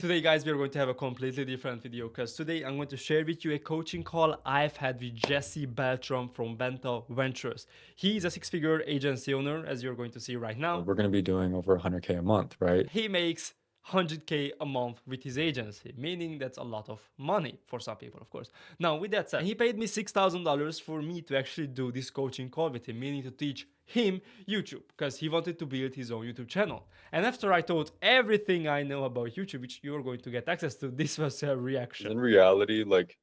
Today, guys, we are going to have a completely different video because today I'm going to share with you a coaching call I've had with Jesse Beltram from Benta Ventures. He's a six-figure agency owner, as you're going to see right now. We're going to be doing over 100K a month, right? He makes 100K a month with his agency, meaning that's a lot of money for some people, of course. Now, with that said, he paid me $6,000 for me to actually do this coaching call with him, meaning to teach him YouTube, because he wanted to build his own YouTube channel. And after I told everything I know about YouTube, which you're going to get access to, this was a reaction. In reality, like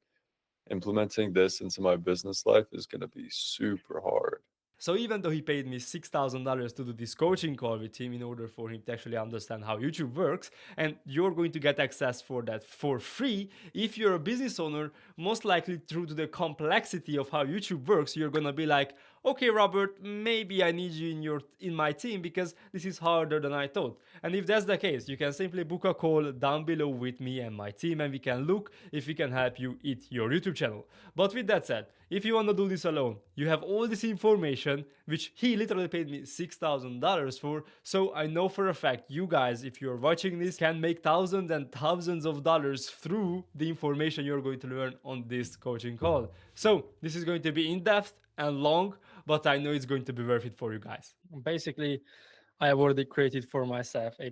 implementing this into my business life is going to be super hard. So even though he paid me $6,000 to do this coaching call with him in order for him to actually understand how YouTube works, and you're going to get access for that for free, if you're a business owner, most likely through to the complexity of how YouTube works, you're gonna be like, okay, Robert, maybe I need you in my team because this is harder than I thought. And if that's the case, you can simply book a call down below with me and my team, and we can look if we can help you eat your YouTube channel. But with that said, if you want to do this alone, you have all this information, which he literally paid me $6,000 for. So I know for a fact you guys, if you're watching this, can make thousands and thousands of dollars through the information you're going to learn on this coaching call. So this is going to be in-depth and long, but I know it's going to be worth it for you guys. Basically, I have already created for myself a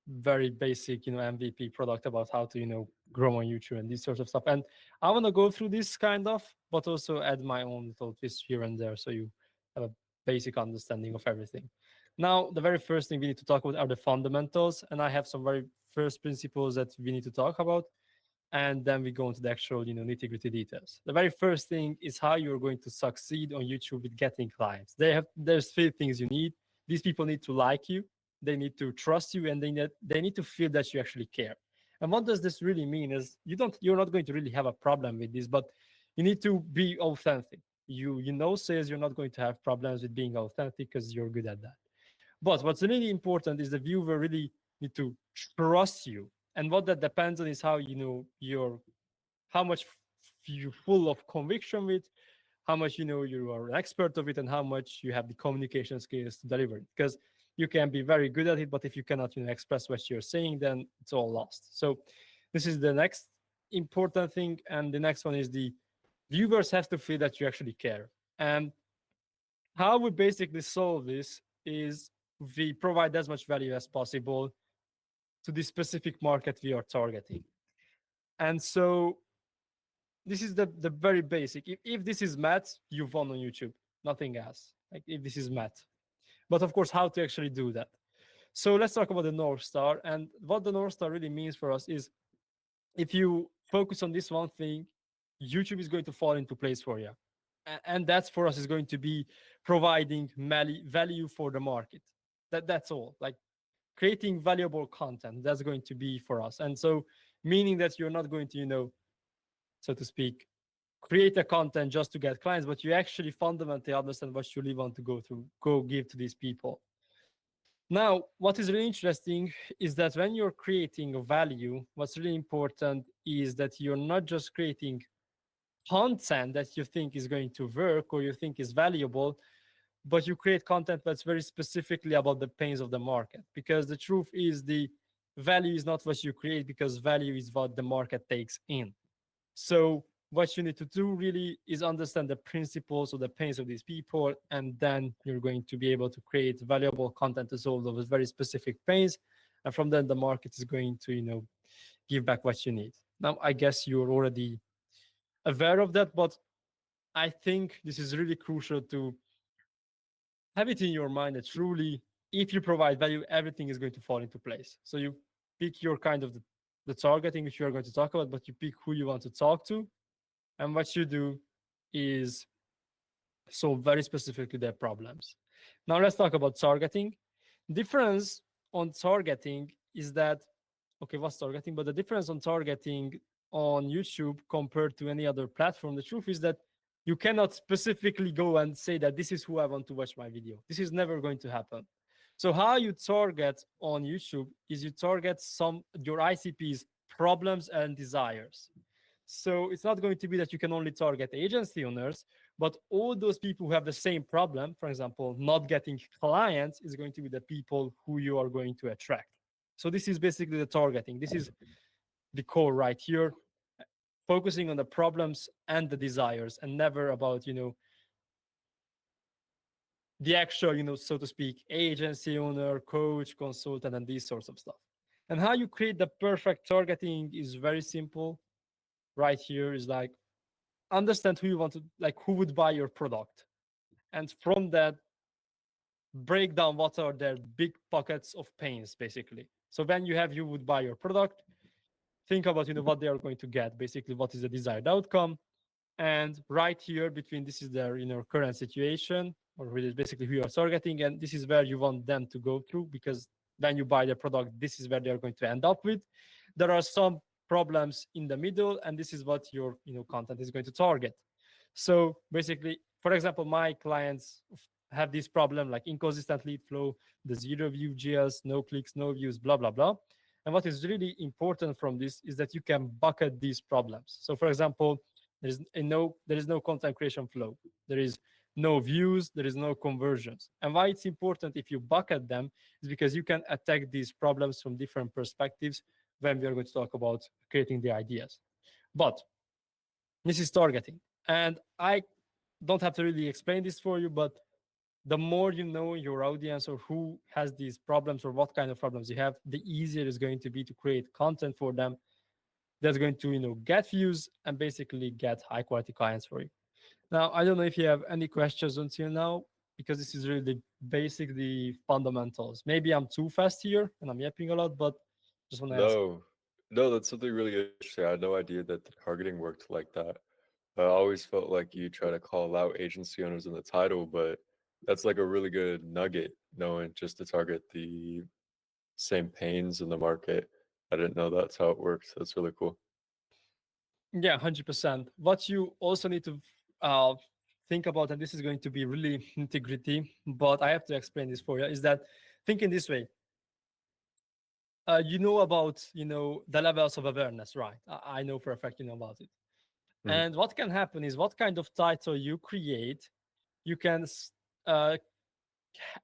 very basic, MVP product about how to, grow on YouTube and these sorts of stuff. And I want to go through this kind of, but also add my own little twist here and there, so you have a basic understanding of everything. Now, the very first thing we need to talk about are the fundamentals, and I have some very first principles that we need to talk about, and then we go into the actual, nitty-gritty details. The very first thing is how you're going to succeed on YouTube with getting clients. There's three things you need. These people need to like you, they need to trust you, and they need to feel that you actually care. And what does this really mean is you're not going to really have a problem with this, but you need to be authentic. Sales, you're not going to have problems with being authentic because you're good at that. But what's really important is the viewer really need to trust you. And what that depends on is how how much you're full of conviction with, how much you are an expert of it, and how much you have the communication skills to deliver it. Because you can be very good at it, but if you cannot express what you're saying, then it's all lost. So this is the next important thing. And the next one is the viewers have to feel that you actually care. And how we basically solve this is we provide as much value as possible to the specific market we are targeting. And so this is the very basic. If this is math, you've won on YouTube, nothing else. Like if this is math. But of course, how to actually do that. So let's talk about the North Star. And what the North Star really means for us is if you focus on this one thing, YouTube is going to fall into place for you. And that's for us is going to be providing value for the market. That's all. Like creating valuable content, that's going to be for us. And so meaning that you're not going to, so to speak, create a content just to get clients, but you actually fundamentally understand what you really want to go give to these people. Now, what is really interesting is that when you're creating a value, what's really important is that you're not just creating content that you think is going to work or you think is valuable, but you create content that's very specifically about the pains of the market. Because the truth is the value is not what you create, because value is what the market takes in. So what you need to do really is understand the principles of the pains of these people, and then you're going to be able to create valuable content to solve those very specific pains. And from then the market is going to, give back what you need. Now, I guess you're already aware of that, but I think this is really crucial to have it in your mind that truly, if you provide value, everything is going to fall into place. So you pick your kind of the targeting, which you are going to talk about, but you pick who you want to talk to. And what you do is solve very specifically their problems. Now let's talk about targeting. Difference on targeting is that, okay, what's targeting? But the difference on targeting on YouTube compared to any other platform, the truth is that you cannot specifically go and say that this is who I want to watch my video. This is never going to happen. So how you target on YouTube is you target your ICP's problems and desires. So it's not going to be that you can only target agency owners, but all those people who have the same problem, for example, not getting clients, is going to be the people who you are going to attract. So this is basically the targeting. This is the core right here, focusing on the problems and the desires, and never about the actual, so to speak, agency owner, coach, consultant, and these sorts of stuff. And how you create the perfect targeting is very simple. Right here is like, understand who you want to, like, who would buy your product, and from that, break down what are their big pockets of pains, basically. So when you would buy your product, think about what they are going to get, basically what is the desired outcome. And right here between, this is their current situation, or basically who you are targeting, and this is where you want them to go through, because when you buy the product, this is where they're going to end up with. There are some problems in the middle, and this is what your content is going to target. So basically, for example, my clients have this problem, like inconsistent lead flow, the zero view GLs, no clicks, no views, blah blah blah. And what is really important from this is that you can bucket these problems. So for example, there is no content creation flow, there is no views, there is no conversions. And why it's important if you bucket them is because you can attack these problems from different perspectives when we are going to talk about creating the ideas. But this is targeting, and I don't have to really explain this for you, but the more you know your audience, or who has these problems, or what kind of problems you have, the easier it's going to be to create content for them that's going to get views and basically get high quality clients for you. Now, I don't know if you have any questions until now, because this is really the basic, the fundamentals. Maybe I'm too fast here and I'm yapping a lot, but just want to ask. No, that's something really interesting. I had no idea that the targeting worked like that. I always felt like you try to call out agency owners in the title, but that's like a really good nugget, knowing just to target the same pains in the market. I didn't know that's how it works. That's really cool. Yeah, 100%. What you also need to uh, think about, and this is going to be really integrity, but I have to explain this for you, is that think in this way. You know about the levels of awareness, right? I know for a fact you know about it. Mhm. And what can happen is, what kind of title you create, you can uh,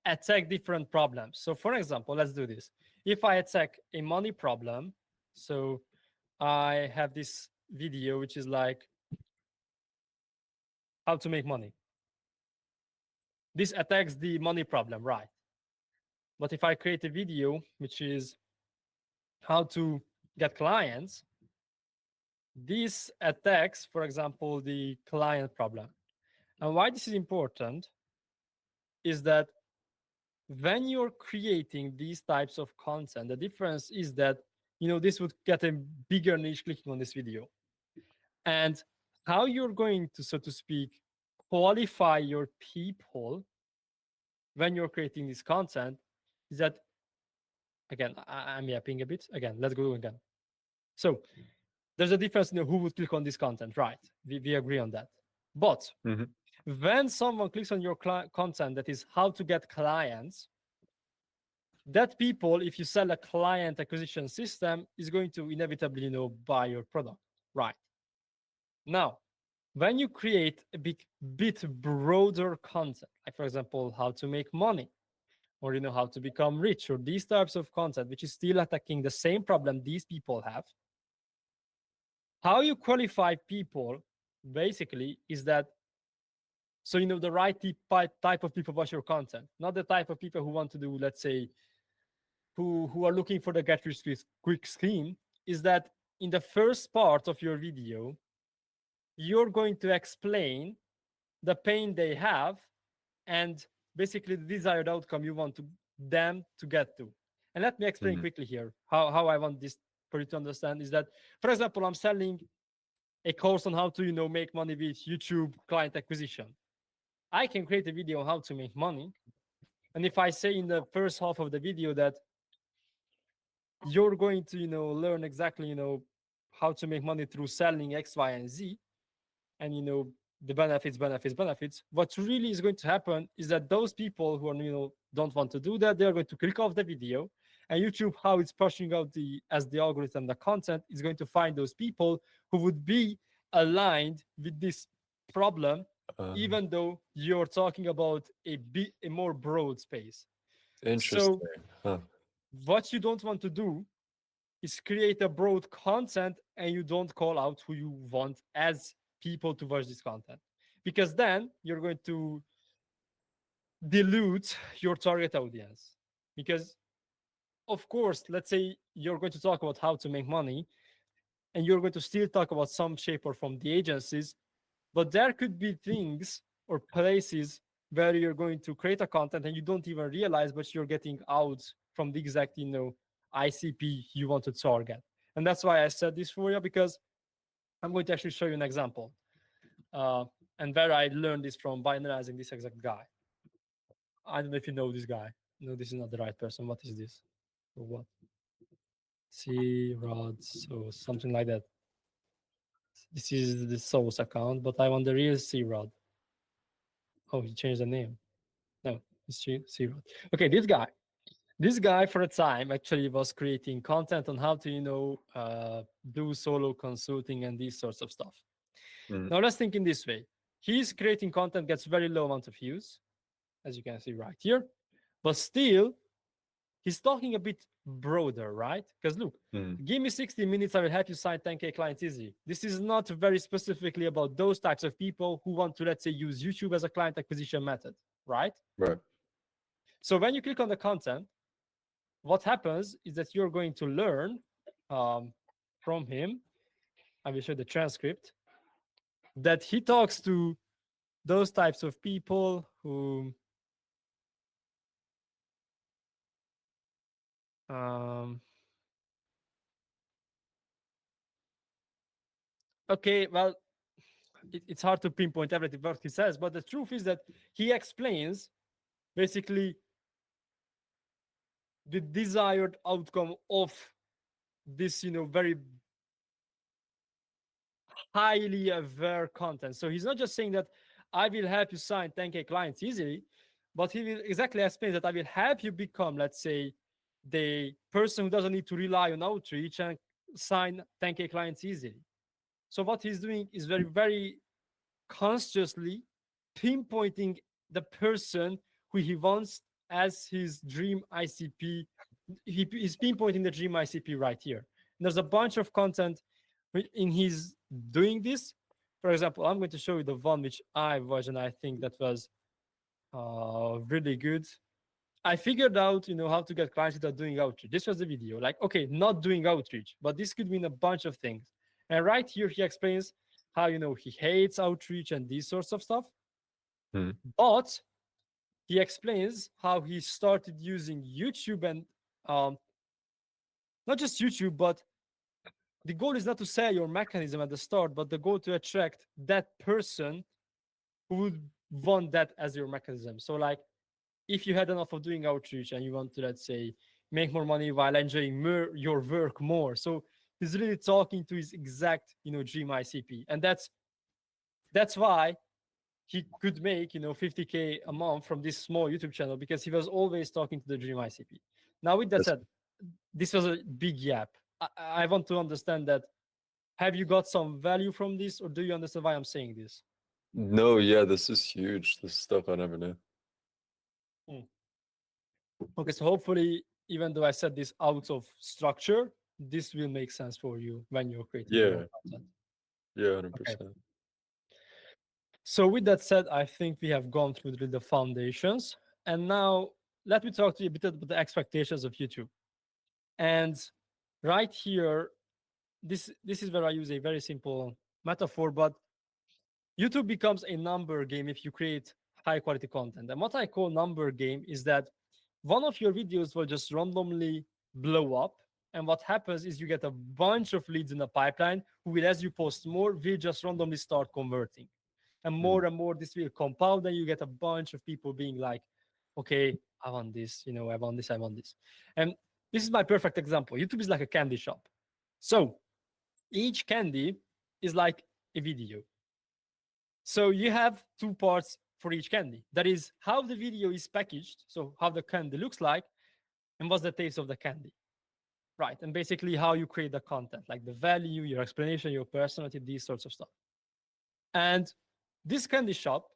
attack different problems. So for example, let's do this. If I attack a money problem, so I have this video which is like how to make money. This attacks the money problem, right? But if I create a video which is how to get clients, this attacks, for example, the client problem. And why this is important is that when you're creating these types of content, the difference is that this would get a bigger niche clicking on this video. And how you're going to, so to speak, qualify your people when you're creating this content is that, again, I'm yapping a bit. Again, let's go again. So there's a difference in who would click on this content, right? We agree on that. But Mhm. when someone clicks on your content that is how to get clients, that people, if you sell a client acquisition system, is going to inevitably buy your product, right? Now, when you create a bit broader content, like for example how to make money, or how to become rich, or these types of content which is still attacking the same problem these people have, how you qualify people basically is that, so the right type of people watch your content, not the type of people who want to do, let's say, who are looking for the get rich quick scheme, is that in the first part of your video you're going to explain the pain they have, and basically the desired outcome you want them to get to. And let me explain Mhm. quickly here how I want this for you to understand is that, for example, I'm selling a course on how to make money with YouTube client acquisition. I can create a video on how to make money, and if I say in the first half of the video that you're going to learn exactly how to make money through selling X, Y, and Z, and the benefits, what really is going to happen is that those people who are don't want to do that, they're going to click off the video, and YouTube, how it's pushing out the algorithm, the content is going to find those people who would be aligned with this problem, Um, even though you're talking about a more broad space. Interesting. So Huh. what you don't want to do is create a broad content and you don't call out who you want as people to watch this content, because then you're going to dilute your target audience. Because of course, let's say you're going to talk about how to make money and you're going to still talk about some shape or from the agencies, but there could be things or places where you're going to create a content and you don't even realize, but you're getting out from the exact, ICP you want to target. And that's why I said this for you, because I'm going to actually show you an example. And where I learned this from by analyzing this exact guy. I don't know if you know this guy. No, this is not the right person. What is this? Or what? C Rods or something like that. This is the Source account, but I want the real C Rod. Oh, he changed the name. No, it's C Rod. Okay, this guy for a time actually was creating content on how to do solo consulting and these sorts of stuff. Now let's think in this way. He's creating content, gets very low amount of views, as you can see right here, but still he's talking a bit broader, right? Because look, give me 60 minutes, I will help you sign 10K clients easy. This is not very specifically about those types of people who want to, let's say, use YouTube as a client acquisition method, right? Right. So when you click on the content, what happens is that you're going to learn from him. I will show the transcript that he talks to those types of people who okay, well, it's hard to pinpoint everything what he says, but the truth is that he explains basically the desired outcome of this, very highly aware content. So he's not just saying that I will help you sign 10K clients easily, but he will exactly explain that I will help you become, let's say, the person who doesn't need to rely on outreach and sign 10K clients easily. So what he's doing is very, very consciously pinpointing the person who he wants as his dream ICP. He's pinpointing the dream ICP right here. And there's a bunch of content in his doing this. For example, I'm going to show you the one which I watched and I think that was really good. I figured out, how to get clients without doing outreach. This was the video. Like, okay, not doing outreach, but this could mean a bunch of things. And right here, he explains how, he hates outreach and these sorts of stuff. But he explains how he started using YouTube and not just YouTube, but the goal is not to sell your mechanism at the start, but the goal to attract that person who would want that as your mechanism. So like, if you had enough of doing outreach and you want to, let's say, make more money while enjoying your work more. So he's really talking to his exact, dream ICP. And that's why he could make, 50K a month from this small YouTube channel, because he was always talking to the dream ICP. Now, with that said, this was a big yap. I want to understand that. Have you got some value from this, or do you understand why I'm saying this? No, yeah, this is huge. This is stuff I never knew. Okay, so hopefully, even though I said this out of structure, this will make sense for you when you're creating your own content. Yeah, 100%. Okay. So with that said, I think we have gone through the foundations. And now let me talk to you a bit about the expectations of YouTube. And right here, this is where I use a very simple metaphor, but YouTube becomes a number game if you create high quality content. And what I call number game is that one of your videos will just randomly blow up. And what happens is you get a bunch of leads in the pipeline who will, as you post more, will just randomly start converting. And more this will compound, and you get a bunch of people being like, okay, I want this, I want this, I want this. And this is my perfect example. YouTube is like a candy shop. So each candy is like a video. So you have two parts for each candy. That is how the video is packaged, so how the candy looks like, and what's the taste of the candy. Right, and basically how you create the content, like the value, your explanation, your personality, these sorts of stuff. And this candy shop,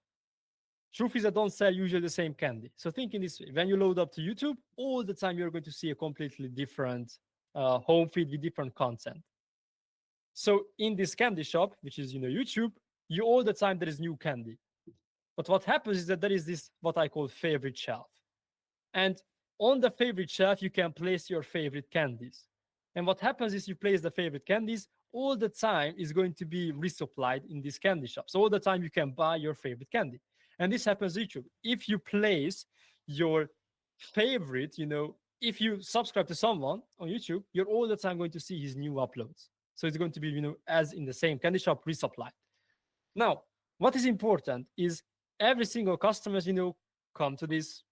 truth is I don't sell usually the same candy. So think in this way, when you load up to YouTube, all the time you're going to see a completely different home feed with different content. So in this candy shop, which is YouTube, you all the time there is new candy. But what happens is that there is this what I call favorite shelf. And on the favorite shelf, you can place your favorite candies. And what happens is you place the favorite candies, all the time is going to be resupplied in this candy shop. So all the time you can buy your favorite candy. And this happens on YouTube. If you place your favorite, if you subscribe to someone on YouTube, you're all the time going to see his new uploads. So it's going to be, as in the same candy shop, resupplied. Now, what is important is every single customers, come to this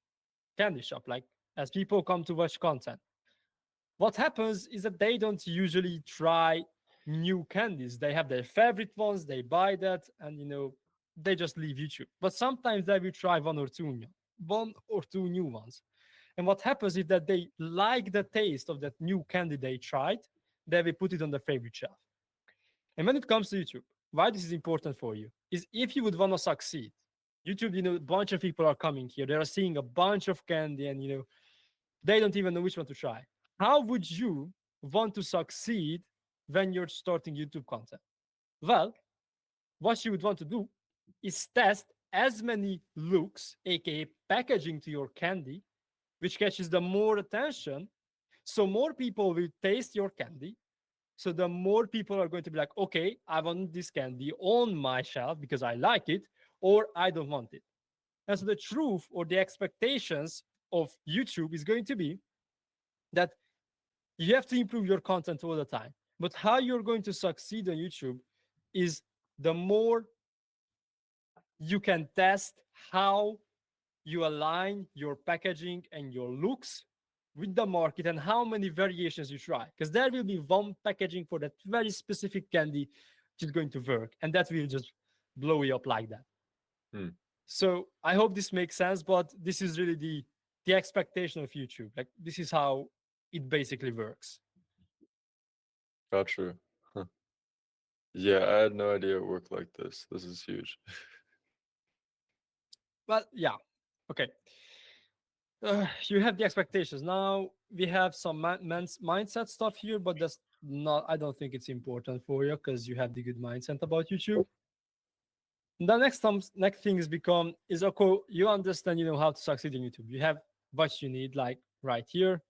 candy shop, like as people come to watch content. What happens is that they don't usually try new candies. They have their favorite ones, they buy that, and they just leave YouTube. But sometimes they will try one or two new ones. And what happens is that they like the taste of that new candy they tried, they will put it on their favorite shelf. And when it comes to YouTube, why this is important for you is if you would want to succeed, YouTube, a bunch of people are coming here. They are seeing a bunch of candy and, they don't even know which one to try. How would you want to succeed when you're starting YouTube content? Well, what you would want to do is test as many looks, aka packaging to your candy, which catches the more attention. So more people will taste your candy. So the more people are going to be like, okay, I want this candy on my shelf because I like it, or I don't want it. And so the truth or the expectations of YouTube is going to be that you have to improve your content all the time. But how you're going to succeed on YouTube is the more you can test how you align your packaging and your looks with the market and how many variations you try. Because there will be one packaging for that very specific candy which is going to work. And that will just blow you up like that. Hmm. So I hope this makes sense, but this is really the expectation of YouTube. Like this is how it basically works. Gotcha. Huh. Yeah, I had no idea it worked like this. This is huge. Well, yeah. Okay. You have the expectations. Now we have some mindset stuff here, but that's not, I don't think it's important for you because you have the good mindset about YouTube. The next thing is okay, you understand, how to succeed in YouTube. You have what you need, like right here.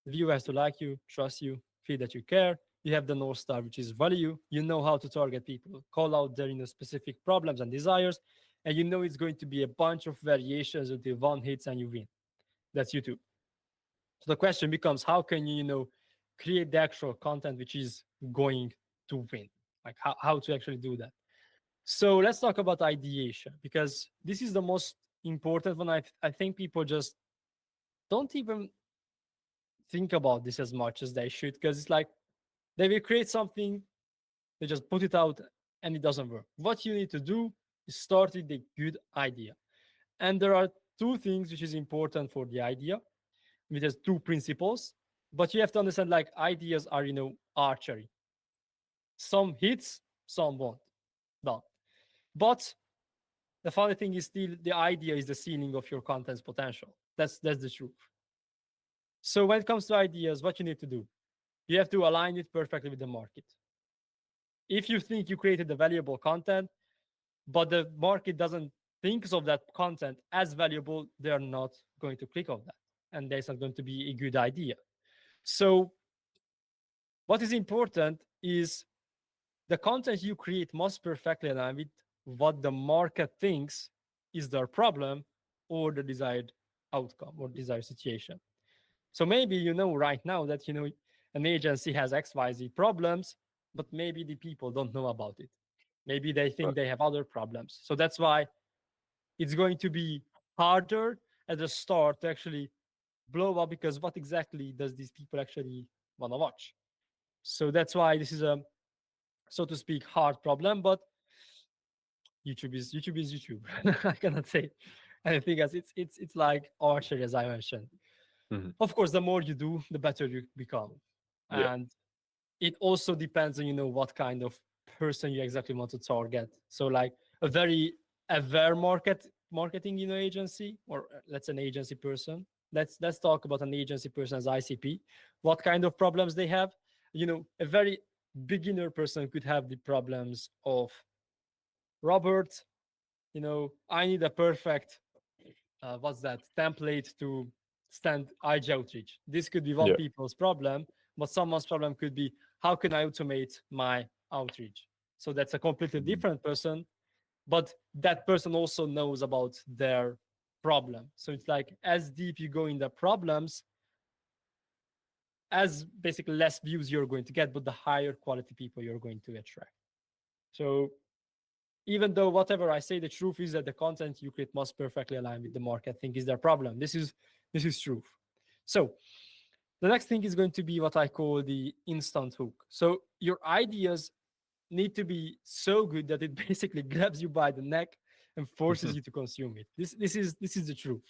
The viewer has to like you, trust you, feel that you care. You have the North Star, which is value. You know how to target people, call out their specific problems and desires, and it's going to be a bunch of variations until one hits and you win. That's YouTube. So the question becomes, how can you, create the actual content which is going to win? Like how to actually do that. So let's talk about ideation because this is the most important one. I think people just don't even think about this as much as they should because it's like they will create something, they just put it out and it doesn't work. What you need to do is start with a good idea. And there are two things which is important for the idea, which has two principles. But you have to understand like ideas are, archery. Some hits, some won't. Done. But the funny thing is still the idea is the ceiling of your content's potential. That's the truth. So when it comes to ideas, what you need to do, you have to align it perfectly with the market. If you think you created the valuable content, but the market doesn't think of that content as valuable, they're not going to click on that. And that's not going to be a good idea. So what is important is the content you create must perfectly align with what the market thinks is their problem or the desired outcome or desired situation. So maybe right now that an agency has XYZ problems, but maybe the people don't know about it. Maybe they think they have other problems. So that's why it's going to be harder at the start to actually blow up because what exactly does these people actually want to watch? So that's why this is a, so to speak, hard problem, but YouTube is YouTube. I cannot say anything else. It's like archery, as I mentioned. Mhm. Of course, the more you do, the better you become. Yeah. And it also depends on what kind of person you exactly want to target. So like a very aware marketing agency, or let's say an agency person, let's talk about an agency person as ICP. What kind of problems they have? A very beginner person could have the problems of Robert. I need a perfect what's that template to stand IG outreach. This could be one Yeah. people's problem, but someone's problem could be how can I automate my outreach? So that's a completely Mhm. different person, but that person also knows about their problem. So it's like as deep you go in the problems, as basically less views you're going to get, but the higher quality people you're going to attract. So even though whatever I say, the truth is that the content you create must perfectly align with the market thing is their problem. This is truth. So the next thing is going to be what I call the instant hook. So your ideas need to be so good that it basically grabs you by the neck and forces you to consume it. This is the truth.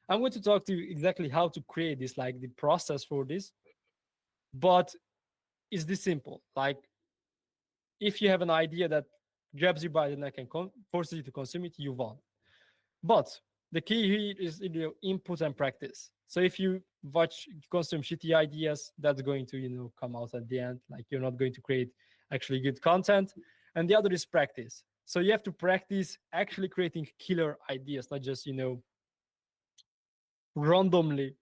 I'm going to talk to you exactly how to create this, like the process for this. But it's this simple. Like if you have an idea that grabs you by the neck and forces you to consume it, you won. But the key here is input and practice. So if you consume shitty ideas, that's going to come out at the end. Like you're not going to create actually good content. And the other is practice. So you have to practice actually creating killer ideas, not just randomly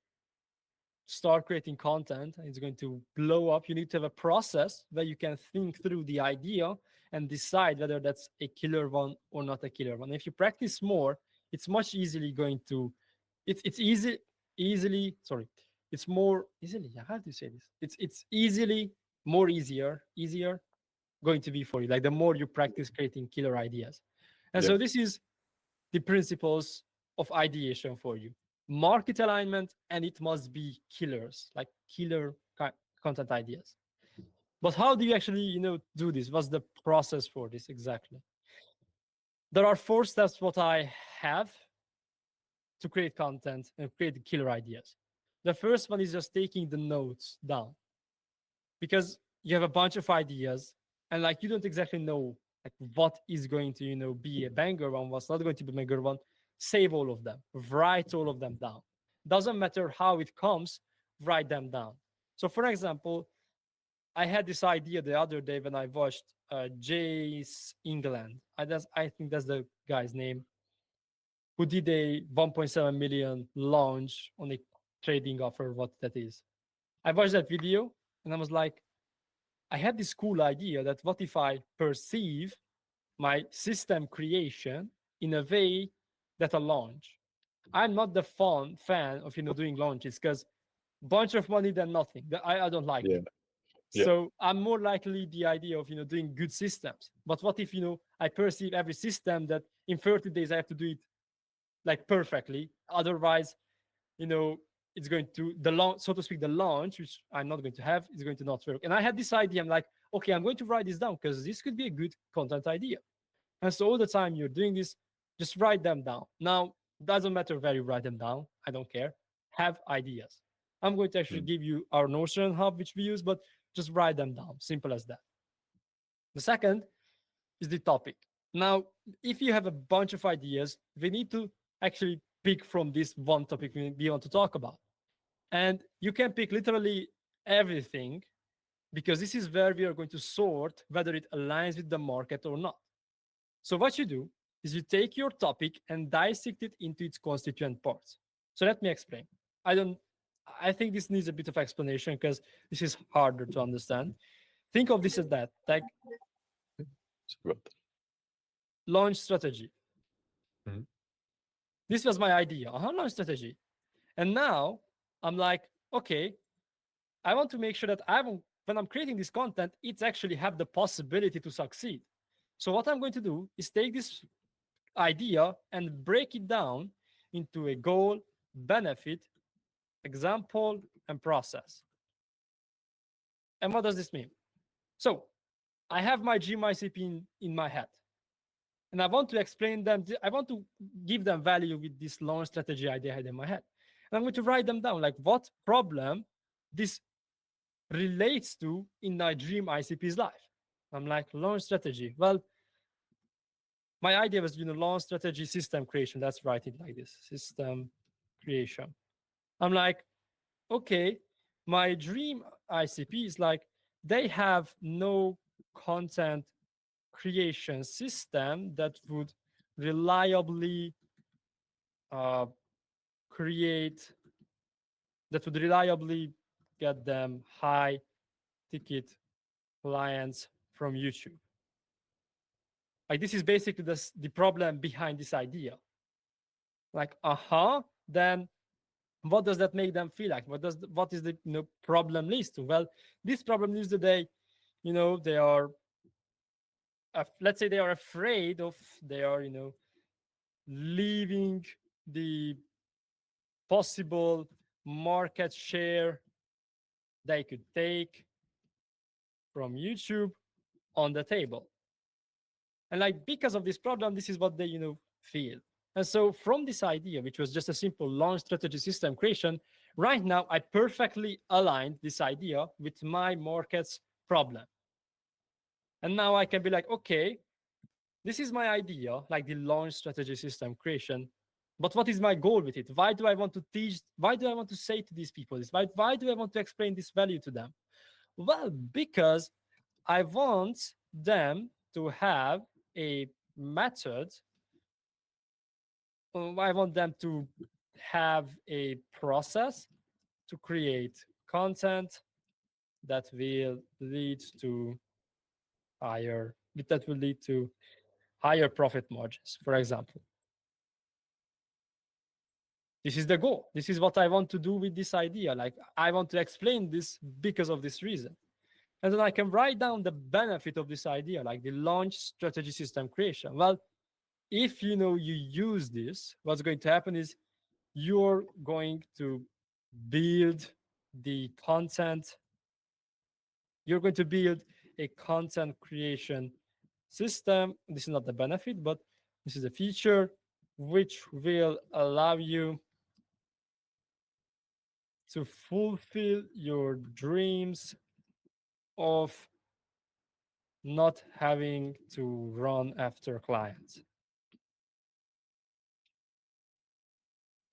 start creating content and it's going to blow up. You need to have a process where you can think through the idea and decide whether that's a killer one or not a killer one. If you practice more, it's much easily going to it's easily sorry it's more easily, how do you say this, it's easily more easier going to be for you, like the more you practice creating killer ideas. And Yeah. so this is the principles of ideation for you. Market alignment, and it must be killers, like killer content ideas. But how do you actually, do this? What's the process for this exactly? There are 4 steps what I have to create content and create the killer ideas. The first one is just taking the notes down, because you have a bunch of ideas and like you don't exactly know like what is going to be a banger one, what's not going to be a banger one. Save all of them, write all of them down. Doesn't matter how it comes, write them down. So for example, I had this idea the other day when I watched Jace England. I think that's the guy's name, who did a 1.7 million launch on a trading offer, what that is. I watched that video and I was like, I had this cool idea that what if I perceive my system creation in a way that a launch. I'm not the fan of doing launches because bunch of money than nothing. I don't like Yeah. it. Yeah. So I'm more likely the idea of doing good systems. But what if I perceive every system that in 30 days I have to do it like perfectly. Otherwise, you know, it's going to the launch, so to speak, the launch, which I'm not going to have, is going to not work. And I had this idea. I'm like, okay, I'm going to write this down because this could be a good content idea. And so all the time you're doing this, just write them down. Now, doesn't matter where you write them down. I don't care. Have ideas. I'm going to actually Mm. give you our Notion hub, which we use, but just write them down. Simple as that. The second is the topic. Now, if you have a bunch of ideas, we need to actually pick from this one topic we want to talk about. And you can pick literally everything because this is where we are going to sort whether it aligns with the market or not. So what you do is you take your topic and dissect it into its constituent parts. So let me explain. I think this needs a bit of explanation because this is harder to understand. Think of this as that, like Sorry about launch strategy. Mhm. This was my idea, launch strategy. And now I'm like, okay, I want to make sure that when I'm creating this content, it's actually have the possibility to succeed. So what I'm going to do is take this idea and break it down into a goal, benefit, example, and process. And what does this mean? So I have my GMICP in my head. And I want to explain them. I want to give them value with this launch strategy idea I had in my head. And I'm going to write them down, like what problem this relates to in my dream ICP's life. I'm like, launch strategy. Well, my idea was, launch strategy system creation. Let's write it like this, system creation. I'm like, okay, my dream ICP is like they have no content creation system that would reliably uh, create, that would reliably get them high ticket clients from YouTube. Like this is basically the problem behind this idea. Like, then what does that make them feel like? What is the problem leads to? Well, this problem leads to they are let's say they are afraid of, they are leaving the possible market share they could take from YouTube on the table. And like because of this problem, this is what they feel. And so from this idea, which was just a simple launch strategy system creation, right now I perfectly aligned this idea with my market's problem. And now I can be like, okay, this is my idea, like the launch strategy system creation. But what is my goal with it? Why do I want to teach? Why do I want to say to these people this? Why do I want to explain this value to them? Well, because I want them to have a method. I want them to have a process to create content that will lead to that will lead to higher profit margins, for example. This is the goal. This is what I want to do with this idea. Like I want to explain this because of this reason. And then I can write down the benefit of this idea, like the launch strategy system creation. Well, if you use this, what's going to happen is you're going to build the content. You're going to build a content creation system. This is not the benefit, but this is a feature which will allow you to fulfill your dreams of not having to run after clients.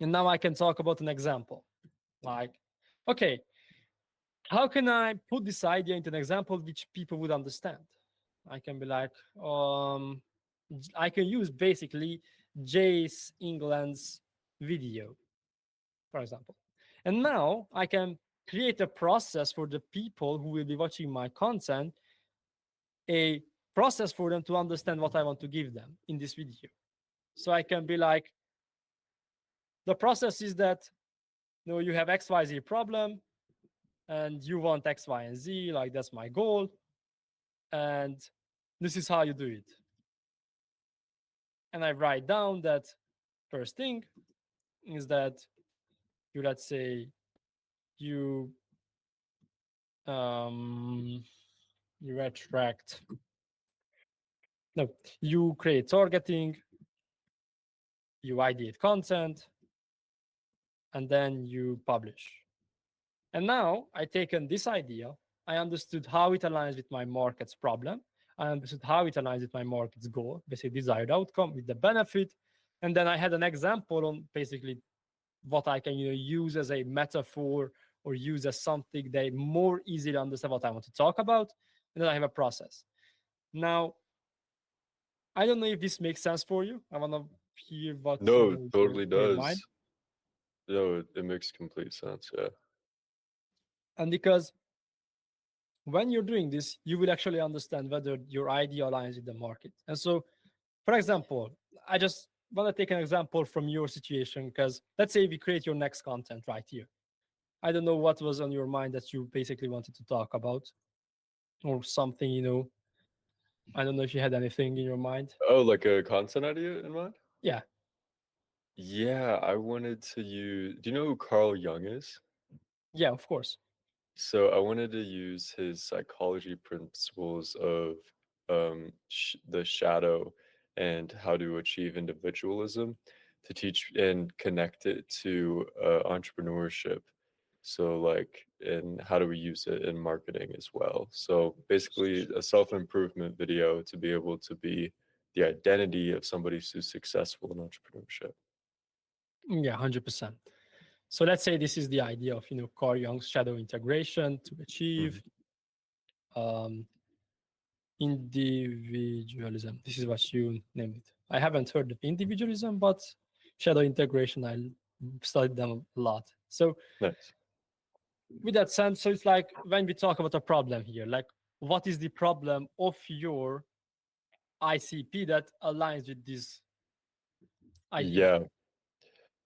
And now I can talk about an example. Like, okay, how can I put this idea into an example which people would understand? I can be like, I can use basically Jace England's video, for example. And now I can create a process for the people who will be watching my content, a process for them to understand what I want to give them in this video. So I can be like, the process is that you have XYZ problem and you want X, Y, and Z, like that's my goal. And this is how you do it. And I write down that first thing is that let's say you um you attract no you create targeting, you ideate content, and then you publish. And now I taken this idea, I understood how it aligns with my market's problem, I understood how it aligns with my market's goal, basically desired outcome with the benefit. And then I had an example on basically what I can use as a metaphor or use as something they more easily understand what I want to talk about. And then I have a process. Now, I don't know if this makes sense for you. I want to hear what No, it totally in your mind. does. No, it makes complete sense. Yeah. And because when you're doing this, you will actually understand whether your idea aligns with the market. And so, for example, I just want to take an example from your situation, because let's say we create your next content right here. I don't know what was on your mind that you basically wanted to talk about or something, I don't know if you had anything in your mind. Oh, like a content idea in mind? Yeah. Yeah, I wanted to use. Do you know who Carl Jung is? Yeah, of course. So I wanted to use his psychology principles of the shadow and how to achieve individualism to teach and connect it to entrepreneurship. So like, and how do we use it in marketing as well? So basically a self-improvement video to be able to be the identity of somebody who's successful in entrepreneurship. Yeah, 100%. So let's say this is the idea of Carl Jung's shadow integration to achieve um, individualism. This is what you name it. I haven't heard of individualism, but shadow integration, I studied them a lot. So Nice. with that sense, so it's like when we talk about a problem here, like what is the problem of your ICP that aligns with this idea? Yeah.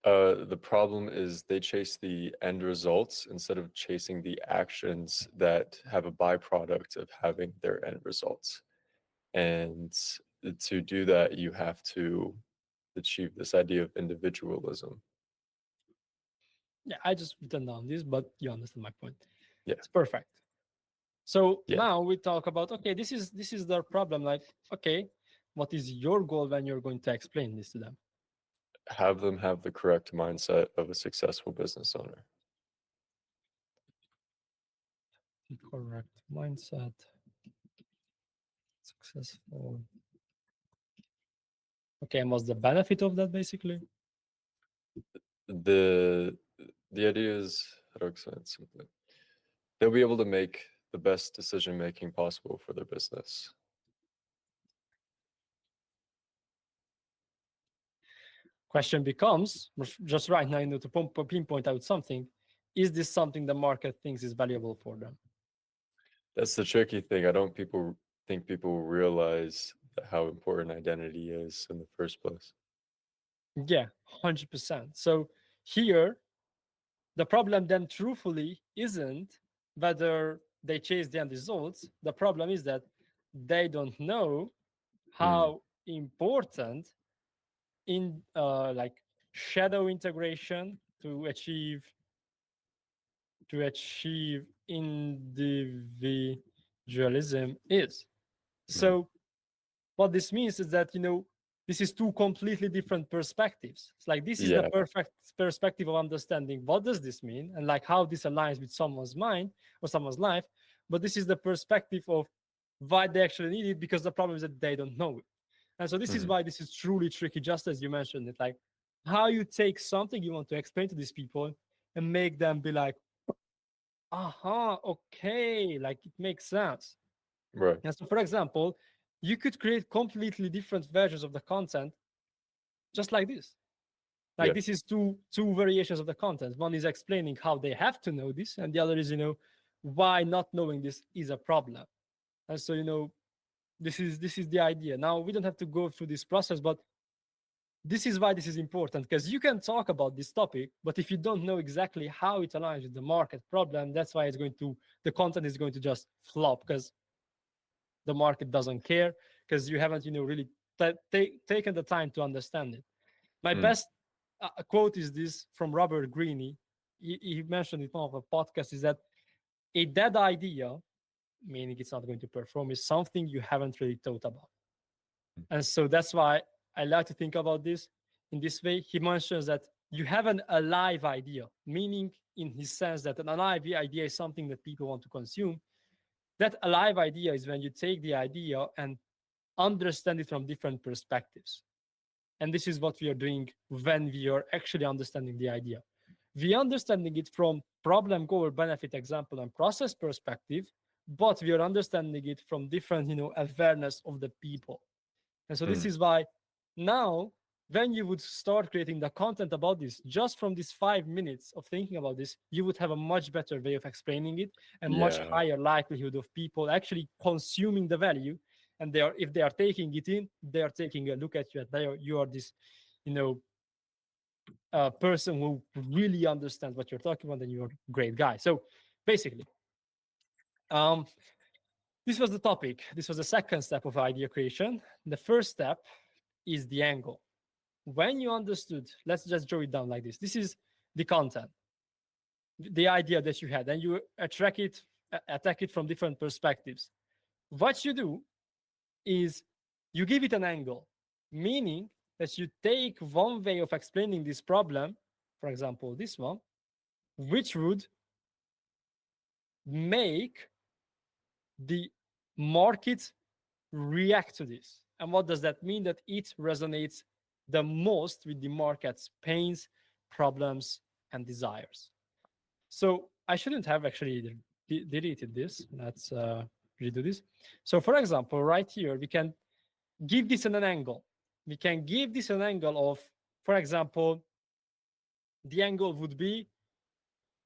The problem is they chase the end results instead of chasing the actions that have a byproduct of having their end results. And to do that, you have to achieve this idea of individualism. Yeah, I just written down this, but you understand my point. Yeah. It's perfect. So Yeah. now we talk about, okay, this is their problem. Like, okay, what is your goal when you're going to explain this to them? Have them have the correct mindset of a successful business owner. Correct mindset, successful. Okay, and what's the benefit of that basically? The idea is, how to explain it simply, they'll be able to make the best decision making possible for their business. Question becomes, just right now, to pinpoint out something, is this something the market thinks is valuable for them? That's the tricky thing. I don't think people realize how important identity is in the first place. Yeah, 100%. So here, the problem then truthfully isn't whether they chase the end results. The problem is that they don't know how important in like shadow integration to achieve individualism is. So what this means is that this is two completely different perspectives. It's like this is the Yeah. perfect perspective of understanding what does this mean and like how this aligns with someone's mind or someone's life. But this is the perspective of why they actually need it, because the problem is that they don't know it. And so this is why this is truly tricky, just as you mentioned it, like how you take something you want to explain to these people and make them be like, aha, okay, like it makes sense. Right. And so, for example, you could create completely different versions of the content just like this. Like Yeah. this is two variations of the content. One is explaining how they have to know this, and the other is, why not knowing this is a problem. And so, this is the idea. Now we don't have to go through this process, but this is why this is important, because you can talk about this topic, but if you don't know exactly how it aligns with the market problem, that's why the content is going to just flop, because the market doesn't care, because you haven't really taken the time to understand it. My best quote is this from Robert Greene. He mentioned it on a podcast, is that a dead idea, meaning it's not going to perform, is something you haven't really thought about. And so that's why I like to think about this in this way. He mentions that you have an alive idea, meaning in his sense that an alive idea is something that people want to consume. That alive idea is when you take the idea and understand it from different perspectives. And this is what we are doing when we are actually understanding the idea. We are understanding it from problem, goal, benefit, example, and process perspective, but we are understanding it from different, awareness of the people. And so this is why now, when you would start creating the content about this, just from these 5 minutes of thinking about this, you would have a much better way of explaining it and much Yeah. higher likelihood of people actually consuming the value. And if they are taking it in, they are taking a look at you. You are this, person who really understands what you're talking about, and you're a great guy. So basically, this was the topic. This was the second step of idea creation. The first step is the angle. When you understood, let's just draw it down like this. This is the content, the idea that you had, and you attack it from different perspectives. What you do is you give it an angle, meaning that you take one way of explaining this problem, for example, this one, which would make the market react to this. And what does that mean? That it resonates the most with the market's pains, problems, and desires. So I shouldn't have actually deleted this. Let's redo this. So for example, right here, we can give this an angle. We can give this an angle of, for example, the angle would be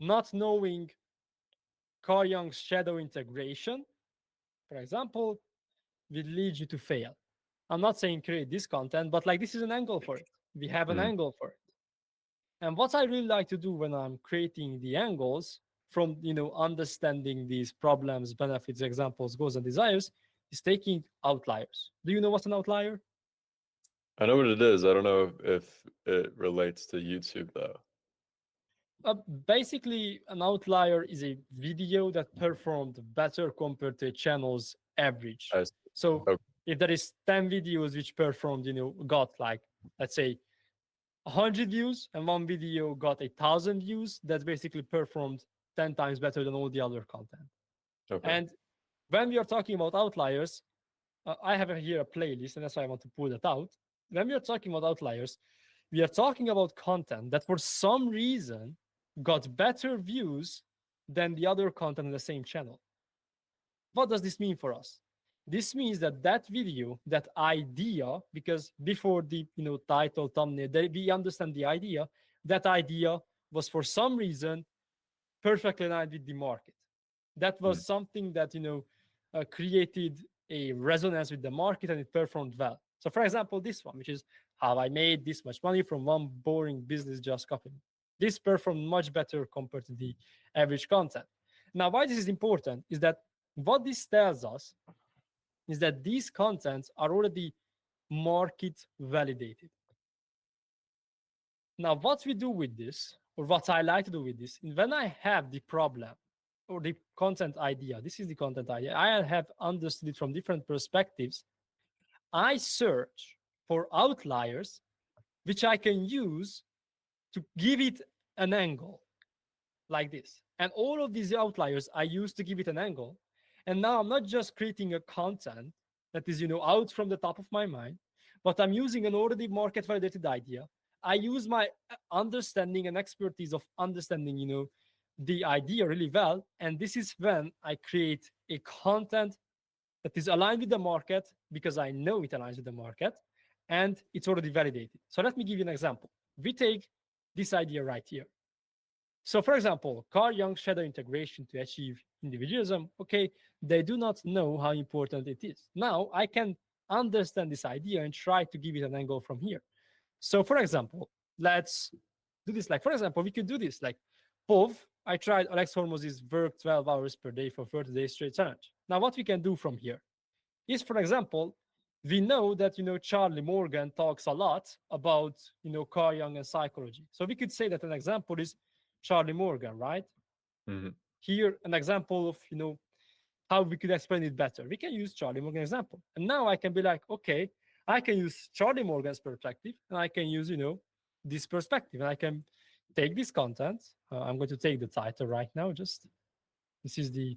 not knowing Carl Jung's shadow integration, for example, will lead you to fail. I'm not saying create this content, but like this is an angle for it. We have an Mm. angle for it. And what I really like to do when I'm creating the angles from understanding these problems, benefits, examples, goals, and desires is taking outliers. Do you know what's an outlier? I know what it is. I don't know if it relates to YouTube though. Basically, an outlier is a video that performed better compared to a channel's average. I see. So Okay. if there is 10 videos which performed, got like, let's say, 100 views and one video got 1,000 views, that's basically performed 10 times better than all the other content. Okay. And when we are talking about outliers, I have here a playlist, and that's why I want to pull that out. When we are talking about outliers, we are talking about content that for some reason got better views than the other content in the same channel. What does this mean for us? This means that that video, that idea, because before the title, thumbnail, we understand the idea, that idea was for some reason perfectly aligned with the market. That was something that created a resonance with the market and it performed well. So, for example, this one, which is how I made this much money from one boring business just copying. This performed much better compared to the average content. Now, why this is important is that what this tells us is that these contents are already market validated. Now, what we do with this, or what I like to do with this, when I have the problem or the content idea, this is the content idea, I have understood it from different perspectives. I search for outliers which I can use to give it an angle like this. And all of these outliers I use to give it an angle. And now I'm not just creating a content that is, out from the top of my mind, but I'm using an already market validated idea. I use my understanding and expertise of understanding, the idea really well. And this is when I create a content that is aligned with the market because I know it aligns with the market and it's already validated. So let me give you an example. We take this idea right here. So, for example, Carl Jung's shadow integration to achieve individualism, okay, they do not know how important it is. Now, I can understand this idea and try to give it an angle from here. So, for example, let's do this. Like, for example, we could do this. Like, POV, I tried Alex Hormoz's work 12 hours per day for 30 days straight challenge. Now, what we can do from here is, for example, we know that Charlie Morgan talks a lot about Carl Jung and psychology. So we could say that an example is Charlie Morgan, right? Mm-hmm. Here, an example of how we could explain it better. We can use Charlie Morgan example, and now I can be like, okay, I can use Charlie Morgan's perspective, and I can use this perspective, and I can take this content. I'm going to take the title right now. Just this is the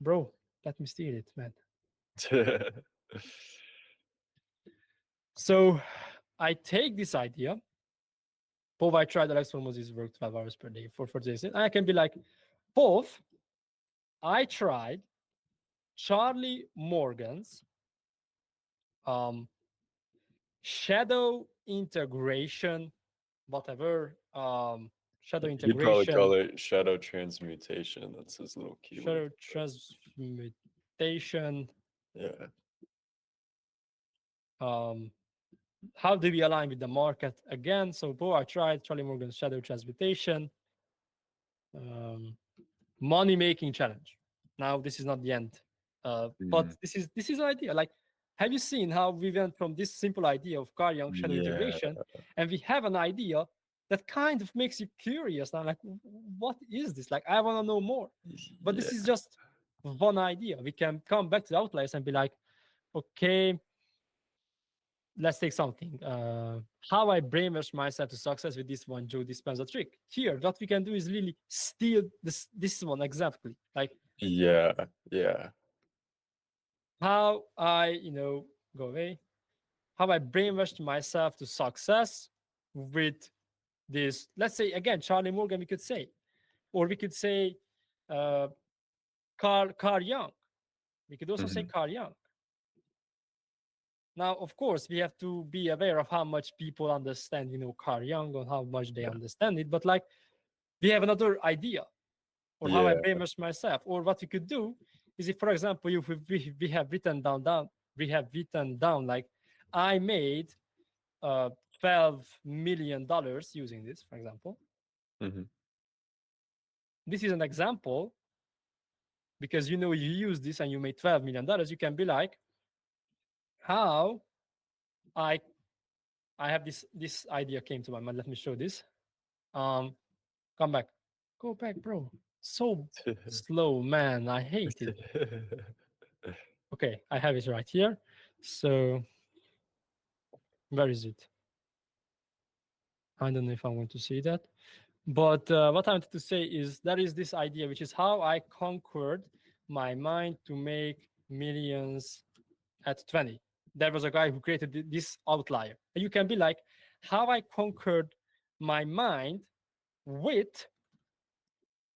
bro. Let me steal it, man. So I take this idea. Pov, I tried Alex Hormoz's work 12 hours per day for 40 days. And I can be like, Pov, I tried Charlie Morgan's shadow integration, whatever, shadow You'd probably integration, call it shadow transmutation. That's his little keyword. shadow transmutation. Yeah. How do we align with the market again? So, Pov, I tried Charlie Morgan's shadow transmutation. Money making challenge. Now this is not the end, but this is an idea. Like, have you seen how we went from this simple idea of Carl Jung shadow integration, and we have an idea that kind of makes you curious now, like, what is this? Like, I want to know more. But this is just one idea. We can come back to the outliers and be like, okay, let's take something. How I brainwash myself to success with this one Joe Dispenza trick. Here, what we can do is really steal this one exactly. Like, yeah. how I, go away. How I brainwashed myself to success with this, let's say again, Charlie Morgan, we could say, or we could say uh, Carl Jung. We could also say Hmm. Carl Jung. Now, of course, we have to be aware of how much people understand, Carl Jung, or how much they Yeah. understand it. But like, we have another idea, or how I Yeah. brainwash myself. Or what we could do is, if, for example, if we have written down, we have written down like, I made $12 million using this, for example. Hmm. This is an example because you use this and you made $12 million. You can be like, how I I have this idea came to my mind. Let me show this. Um, come back, go back, bro. So slow, man. I hate it. Okay, I have it right here. So where is it? I don't know if I'm going to see that. But what I wanted to say is there is this idea, which is how I conquered my mind to make millions at 20. There was a guy who created this outlier. And you can be like, how I conquered my mind with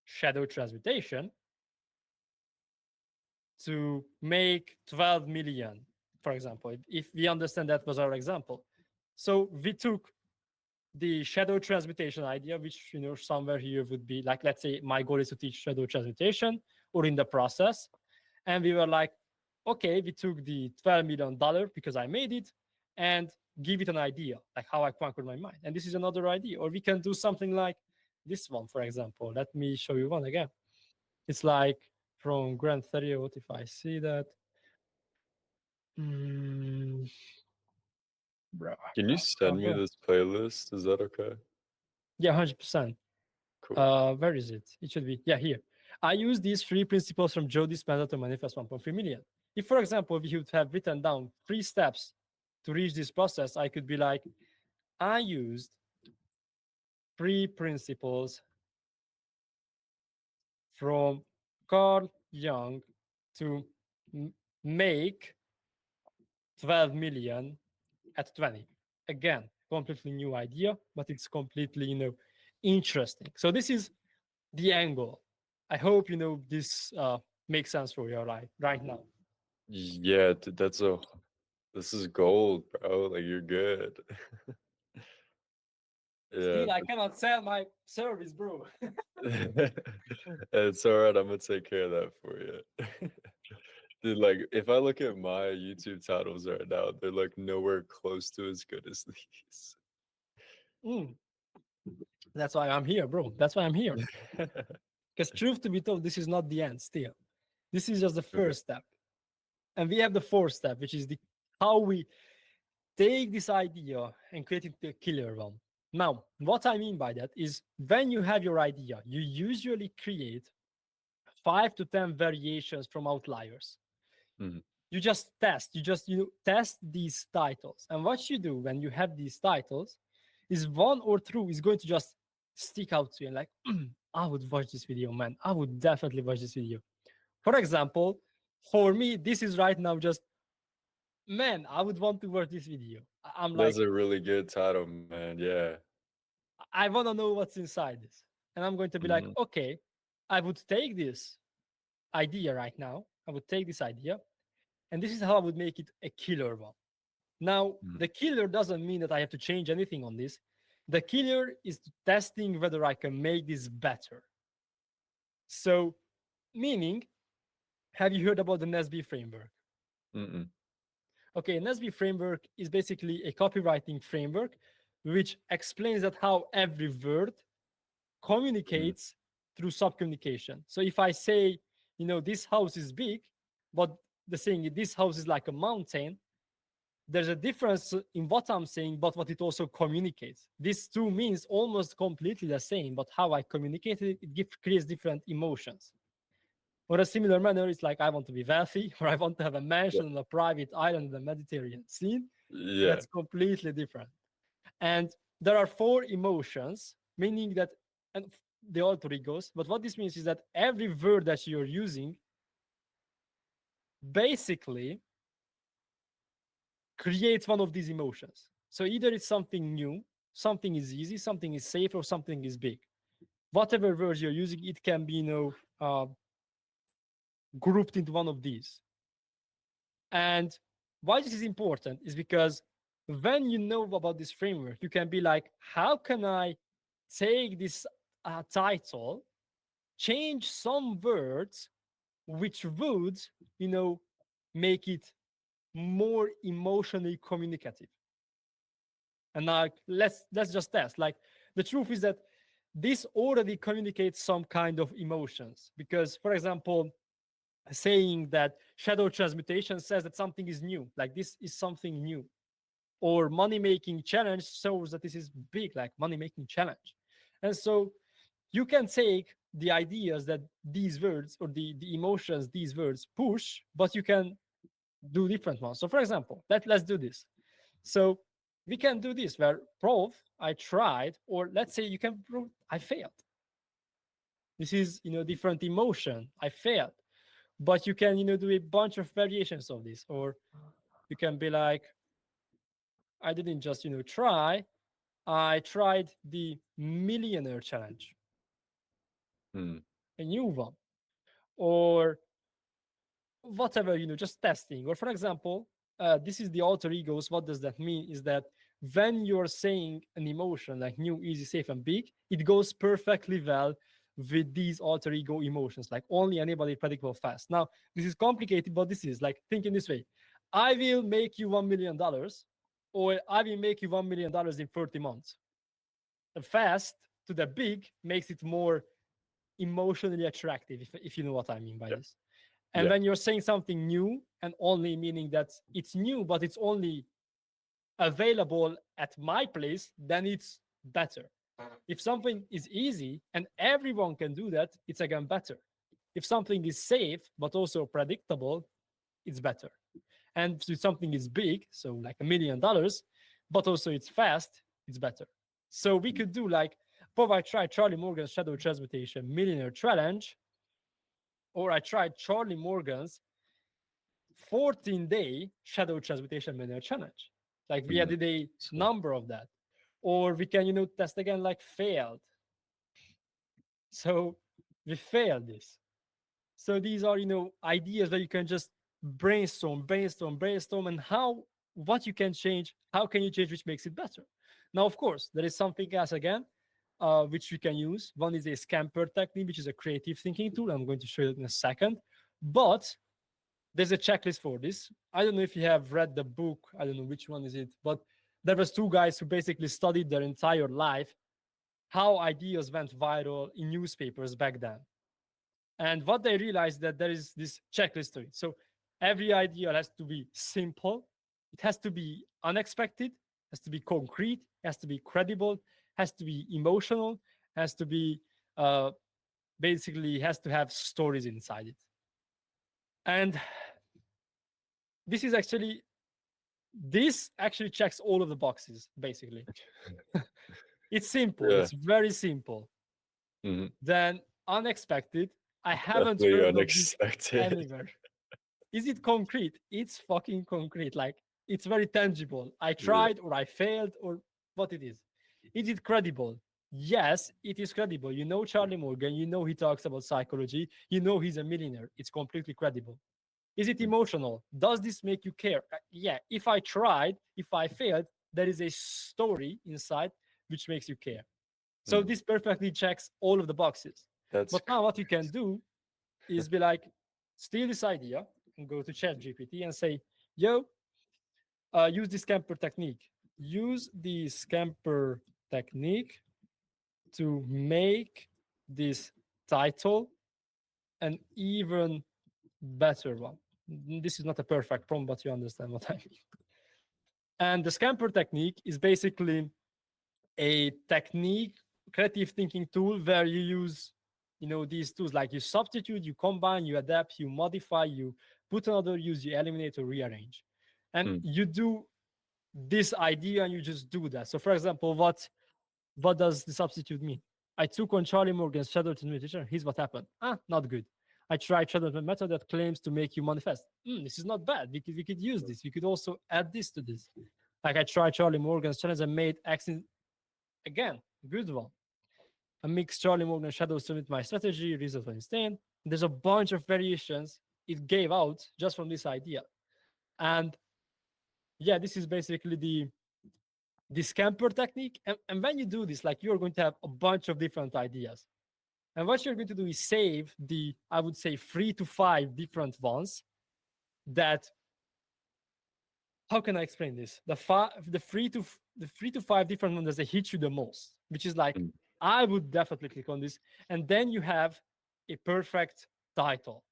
shadow transmutation to make 12 million, for example, if we understand that was our example. So we took the shadow transmutation idea, which somewhere here would be like, let's say my goal is to teach shadow transmutation or in the process. And we were like, okay, we took the $12 million because I made it and give it an idea, like how I conquered my mind. And this is another idea. Or we can do something like this one, for example. Let me show you one again. It's like from Grand Theriot, what if I see that? Mm, bro, Can you bro, send me bro. this playlist? Is that okay? Yeah, 100%. Cool. Where is it? It should be, yeah, here. I use these three principles from Joe Dispenza to manifest 1.3 million. If, for example, we would have written down 3 steps to reach this process, I could be like, I used 3 principles from Carl Jung to make 12 million at 20. Again, completely new idea, but it's completely, interesting. So this is the angle. I hope this makes sense for you right now. Yeah, this is gold, bro. Like you're good. Yeah. Still, I cannot sell my service, bro. It's all right. I'm gonna take care of that for you. Dude, like if I look at my YouTube titles right now, they're like nowhere close to as good as these. Mm, that's why I'm here, bro. That's why I'm here. Because truth to be told, this is not the end. Still, this is just the Okay. first step, and we have the fourth step, which is the how we take this idea and create it a killer one. Now, what I mean by that is when you have your idea, you usually create 5 to 10 variations from outliers. Mhm. You just test, test these titles. And what you do when you have these titles is one or two is going to just stick out to you and like, I would watch this video, man. I would definitely watch this video. For example, for me, this is right now just, man, I would want to watch this video. I'm like, That's a really good title, man. Yeah. I want to know what's inside this. And I'm going to be like, Mhm. okay, I would take this idea right now. I would take this idea, and this is how I would make it a killer one. Now, Mhm. the killer doesn't mean that I have to change anything on this. The killer is testing whether I can make this better. So, meaning, have you heard about the Nesby framework? Mm-mm. Okay, Nesby framework is basically a copywriting framework which explains that how every word Mhm. communicates through subcommunication. So if I say, this house is big, but the saying this house is like a mountain, there's a difference in what I'm saying, but what it also communicates. These two means almost completely the same, but how I communicate it, creates different emotions. Or a similar manner, it's like I want to be wealthy, or I want to have a Yeah. mansion on a private island in the Mediterranean Sea. Yeah. That's completely different. And there are 4 emotions, meaning that, and the alter egos. But what this means is that every word that you're using basically creates one of these emotions. So either it's something new, something is easy, something is safe, or something is big. Whatever word you're using, it can be, grouped into one of these. And why this is important is because when you know about this framework, you can be like, how can I take this title, change some words which would, make it more emotionally communicative? And like, let's just test. Like, the truth is that this already communicates some kind of emotions. Because, for example, saying that shadow transmutation says that something is new, like this is something new, or money making challenge shows that this is big, like money making challenge. And so you can take the ideas that these words or the emotions these words push, but you can do different ones. So for example, let's do this. So we can do this where proof I tried, or let's say you can prove I failed. This is different emotion, I failed. But you can do a bunch of variations of this, or you can be like, I didn't just try, I tried the millionaire challenge, Hmm. a new one, or whatever, just testing. Or for example, this is the alter egos. What does that mean? Is that when you're saying an emotion like new, easy, safe, and big, it goes perfectly well with these alter ego emotions, like only anybody predictable fast. Now, this is complicated, but this is like, thinking this way: I will make you $1 million, or I will make you $1 million in 30 months. The fast to the big makes it more emotionally attractive, if you know what I mean by Yeah. this. And Yeah. when you're saying something new, and only meaning that it's new, but it's only available at my place, then it's better. If something is easy and everyone can do that, it's again better. If something is safe but also predictable, it's better. And if something is big, so like $1 million, but also it's fast, it's better. So we could do like, I tried Charlie Morgan's Shadow Transmutation Millionaire Challenge, or I tried Charlie Morgan's 14-day Shadow Transmutation Millionaire Challenge. Like we Mhm. added a So, number of that. Or we can, test again like failed. So we failed this. So these are, ideas that you can just brainstorm, and what you can change, how can you change, which makes it better. Now, of course, there is something else again, which we can use. One is a scamper technique, which is a creative thinking tool. I'm going to show you in a second. But there's a checklist for this. I don't know if you have read the book. I don't know which one is it, but there was two guys who basically studied their entire life how ideas went viral in newspapers back then. And what they realized that there is this checklist to it. So every idea has to be simple, it has to be unexpected, has to be concrete, has to be credible, has to be emotional, has to be basically has to have stories inside it. And this is actually this actually checks all of the boxes, basically. It's simple, yeah. it's very simple. Mhm. Then unexpected, I haven't Definitely heard of this unexpected. anywhere. Is it concrete? It's fucking concrete. Like, it's very tangible. I Yeah. tried, or I failed, or what it is. Is it credible? Yes, it is credible. You know Charlie Morgan, you know he talks about psychology, you know he's a millionaire. It's completely credible. Is it Mm. emotional? Does this make you care? Yeah. If I tried, if I failed, there is a story inside which makes you care. So Mm. this perfectly checks all of the boxes. That's But now what you crazy. can do is be like, steal this idea and go to ChatGPT and say, yo, use the scamper technique. Use the scamper technique to make this title an even better one. This is not a perfect prompt, but you understand what I mean. And the scamper technique is basically a technique, creative thinking tool where you use, these tools, like you substitute, you combine, you adapt, you modify, you put another use, you eliminate or rearrange. And Mm. you do this idea and you just do that. So for example, what does the substitute mean? I took on Charlie Morgan's shadow transmutation. Here's what happened. Not good. I tried shadow method that claims to make you manifest. This is not bad. We could use this. We could also add this to this. Like I tried Charlie Morgan's challenge and made X again, good one. A mixed Charlie Morgan Shadow Summit My Strategy, Result for Instant. There's a bunch of variations it gave out just from this idea. And yeah, this is basically the scamper technique. And when you do this, like you're going to have a bunch of different ideas. And what you're going to do is save the, I would say, 3 to 5 different ones that, how can I explain this? The 3 to 5 different ones that hit you the most, which is like, Mm. I would definitely click on this. And then you have a perfect title.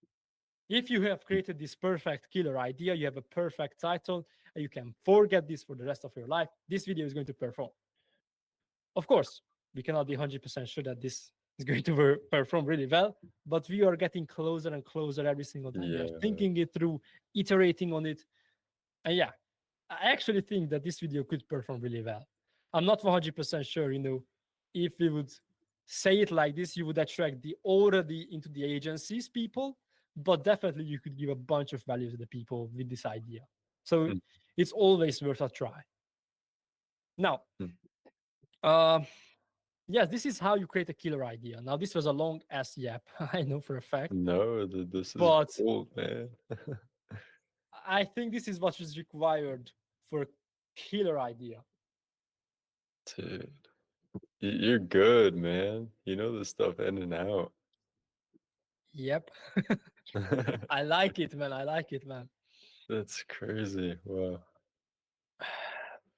If you have created this perfect killer idea, you have a perfect title, and you can forget this for the rest of your life, this video is going to perform. Of course, we cannot be 100% sure that this is going to perform really well, but we are getting closer and closer every single time. We are Yeah. thinking it through, iterating on it. And yeah, I actually think that this video could perform really well. I'm not 100% sure, if we would say it like this, you would attract the already into the agencies people, but definitely you could give a bunch of value to the people with this idea. So Mm. it's always worth a try. Now, Mm. uh, yes, this is how you create a killer idea. Now, this was a long ass yap, I know for a fact, No, this is but gold, man. I think this is what is required for a killer idea. Dude, you're good, man. You know this stuff in and out. Yep. I like it, man. I like it, man. That's crazy. Wow.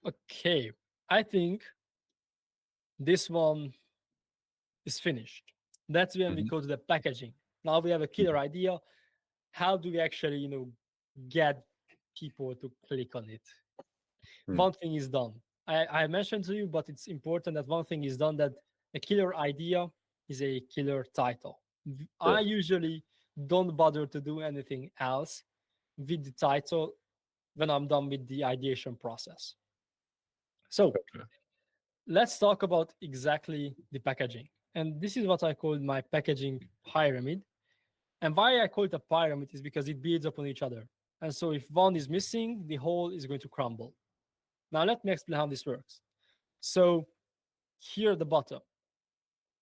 Okay. I think this one is finished. That's when we Mhm. go to the packaging. Now we have a killer idea. How do we actually, get people to click on it? Mm. One thing is done. I mentioned to you, but it's important that one thing is done, that a killer idea is a killer title. I Yeah. usually don't bother to do anything else with the title when I'm done with the ideation process. So Okay. let's talk about exactly the packaging. And this is what I call my packaging pyramid. And why I call it a pyramid is because it builds upon each other. And so if one is missing, the whole is going to crumble. Now let me explain how this works. So here at the bottom,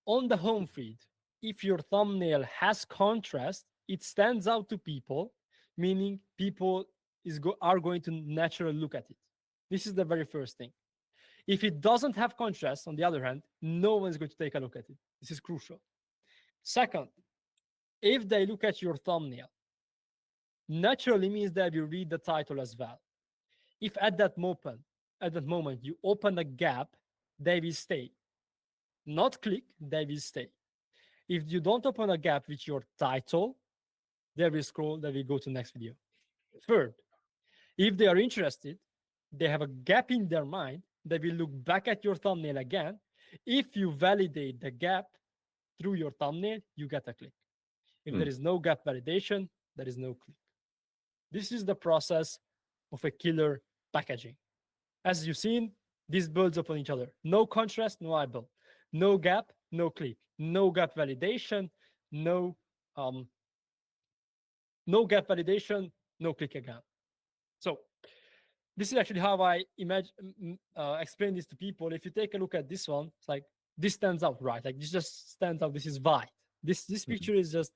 on the home feed, if your thumbnail has contrast, it stands out to people, meaning people are going to naturally look at it. This is the very first thing. If it doesn't have contrast, on the other hand, no one's going to take a look at it. This is crucial. Second, if they look at your thumbnail, naturally means that you read the title as well. If at that moment you open a gap, they will stay. Not click, they will stay. If you don't open a gap with your title, they will scroll, they will go to the next video. Third, if they are interested, they have a gap in their mind, they will look back at your thumbnail again. If you validate the gap through your thumbnail, you get a click. If there Mm. is no gap validation, there is no click. This is the process of a killer packaging. As you've seen, these builds upon each other. No contrast, no eyeball. No gap, no click. No gap validation, no um, no gap validation, no click again. So this is actually how I imagine explain this to people. If you take a look at this one, it's like this stands out, right? Like this just stands out. This is white. This Mhm. picture is just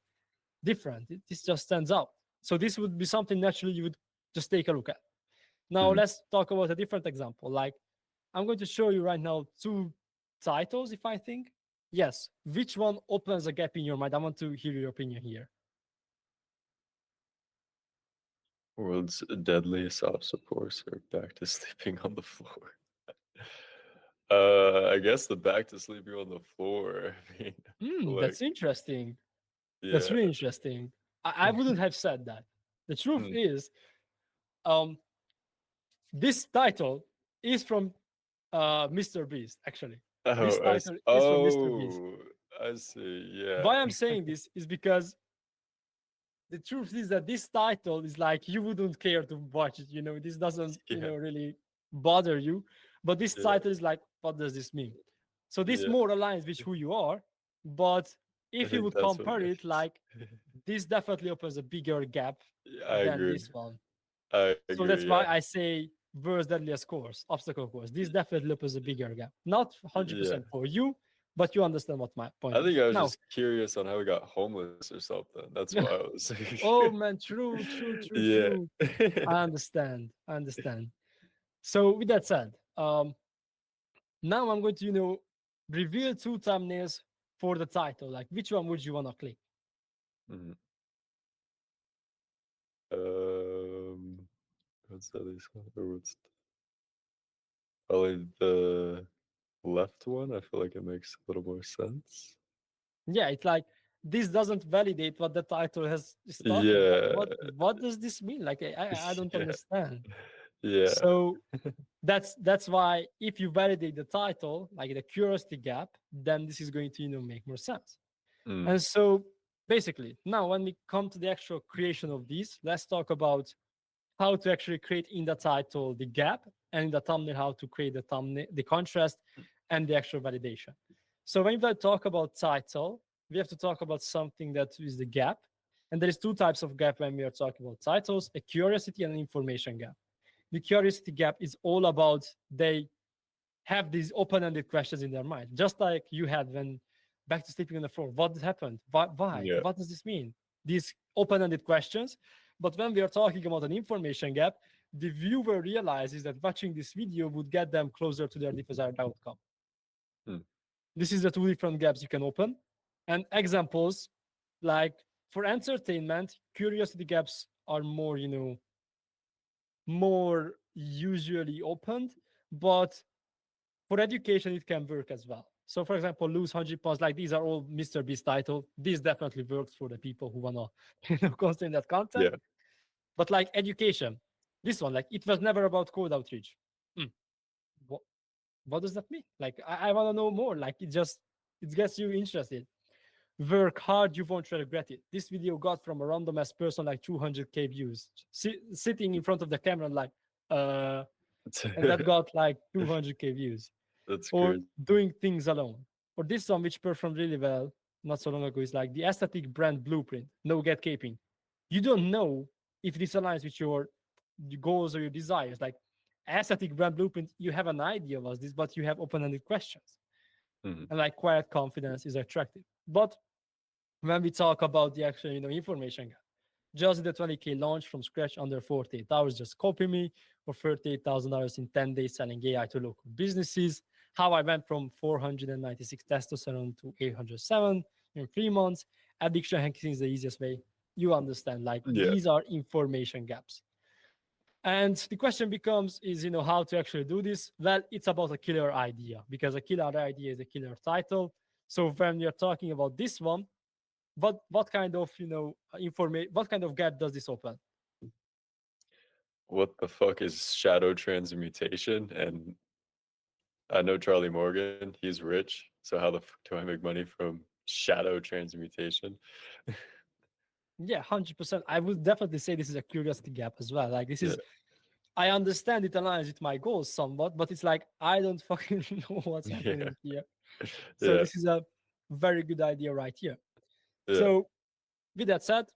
different. This just stands out. So this would be something naturally you would just take a look at. Now Mhm. let's talk about a different example. Like I'm going to show you right now 2 titles, if I think. Yes, which one opens a gap in your mind? I want to hear your opinion here. World's deadliest obstacles are back to sleeping on the floor. I guess the back to sleeping on the floor. I mean, like, That's interesting. That's yeah. really interesting. I wouldn't have said that. The truth Mm. is, um, this title is from Mr. Beast, actually. This Oh, title is from Mr. Beast. I see. Yeah. Why I'm saying this is because the truth is that this title is like you wouldn't care to watch it, this doesn't, Yeah. really bother you. But this Yeah. title is like, what does this mean? So this Yeah. more aligns with who you are. But I if you think would that's what compare it it, is. like this definitely opens a bigger gap I than agree. this one. I So that's agree. why Yeah. I say world's deadliest course, obstacle course. This definitely opens a bigger gap. Not Yeah. 100% for you, but you understand what my point I think is. I was Now, just curious on how we got homeless or something. That's why I was. oh man, true, true, true, Yeah. true. I understand. I understand. So with that said, now I'm going to, reveal two thumbnails for the title. Like, which one would you want to click? Mhm. Um, what's that? Or what's probably the left one? I feel like it makes a little more sense. Yeah, it's like this doesn't validate what the title is talking about. Yeah. What does this mean? Like, I don't Yeah. understand. Yeah. So that's why if you validate the title, like the curiosity gap, then this is going to make more sense. Mm. And so basically, now when we come to the actual creation of these, let's talk about how to actually create in the title the gap, and in the thumbnail how to create the thumbnail, the contrast, and the actual validation. So when we talk about title, we have to talk about something that is the gap. And there is two types of gap when we are talking about titles: a curiosity and an information gap. The curiosity gap is all about they have these open-ended questions in their mind, just like you had when back to sleeping on the floor. What happened? Why? Yeah. What does this mean? These open-ended questions. But when we are talking about an information gap, the viewer realizes that watching this video would get them closer to their desired outcome. Mm. This is the two different gaps you can open. And examples, like for entertainment, curiosity gaps are more, more usually opened, but for education, it can work as well. So, for example, lose 100 pounds, like these are all Mr. Beast title. This definitely works for the people who wanna, consume that content. Yeah. But like education, this one, like it was never about code outreach. Hmm, What, what does that mean? Like I wanna know more. Like it gets you interested. Work hard, you won't regret it. This video got from a random ass person like 200K views, sitting in front of the camera like, uh, and that got like 200K views. That's Or crazy. doing things alone. Or this one, which performed really well not so long ago, is like the aesthetic brand blueprint, no gatekeeping. You don't know if this aligns with your goals or your desires. Like aesthetic brand blueprint, you have an idea of this, but you have open-ended questions. Mhm. And like quiet confidence is attractive. But when we talk about the actual, information gap, just the 20K launch from scratch under 48 hours. Just copy me for $38,000 in 10 days selling AI to local businesses. How I went from 496 testosterone to 807 in 3 months. Addiction hacking is the easiest way. You understand, like Yeah. these are information gaps. And the question becomes is, how to actually do this? Well, it's about a killer idea, because a killer idea is a killer title. So when you're talking about this one, what kind of information, what kind of gap does this open? What the fuck is shadow transmutation? And I know Charlie Morgan, he's rich. So how the fuck do I make money from shadow transmutation? Yeah, 100%. I would definitely say this is a curiosity gap as well. Like this Yeah. is, I understand it aligns with my goals somewhat, but it's like I don't fucking know what's Yeah. happening here. So Yeah. this is a very good idea right here. Yeah. So with that said,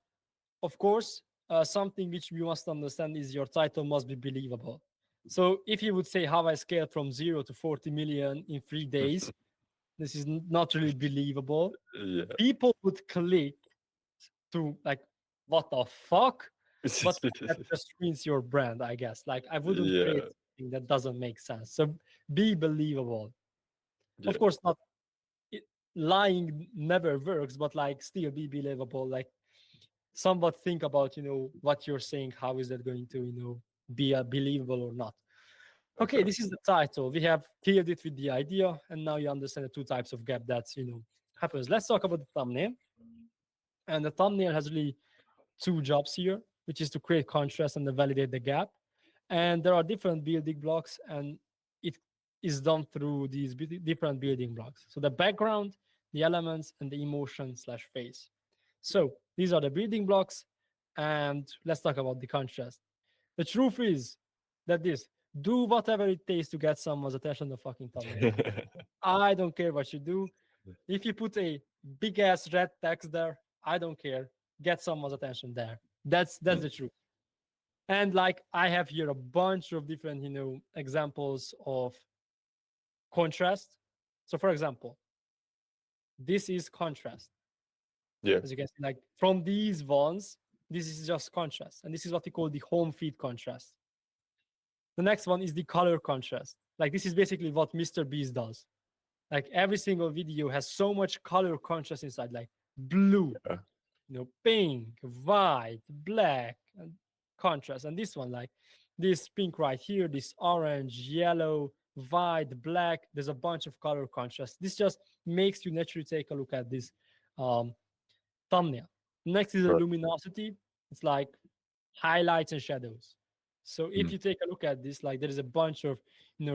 of course, something which we must understand is your title must be believable. So if you would say how I scaled from 0 to 40 million in 3 days, this is not really believable. Yeah. People would click to like, what the fuck? But that just ruins your brand, I guess. Like I wouldn't create Yeah. something that doesn't make sense. So be believable. Of Yeah. course, not it, lying never works, but like still be believable. Like somewhat think about what you're saying. How is that going to be believable or not? Okay, Okay. this is the title. We have cleared it with the idea, and now you understand the two types of gap that happens. Let's talk about the thumbnail. And the thumbnail has really two jobs here, which is to create contrast and then validate the gap. And there are different building blocks, and it is done through these different building blocks. So the background, the elements, and the emotion slash face. So these are the building blocks, and let's talk about the contrast. The truth is that this do whatever it takes to get someone's attention on the fucking thumbnail. I don't care what you do. If you put a big ass red text there, I don't care. Get someone's attention there. That's Mm. the truth. And like I have here a bunch of different, examples of contrast. So for example, this is contrast. Yeah. As you can see, like from these ones, this is just contrast. And this is what we call the home feed contrast. The next one is the color contrast. Like this is basically what Mr. Beast does. Like every single video has so much color contrast inside, like blue, Yeah. pink, white, black, and contrast. And this one, like this pink right here, this orange, yellow, white, black. There's a bunch of color contrast. This just makes you naturally take a look at this um, thumbnail. Next is the Right. luminosity. It's like highlights and shadows. So if you take a look at this, like there is a bunch of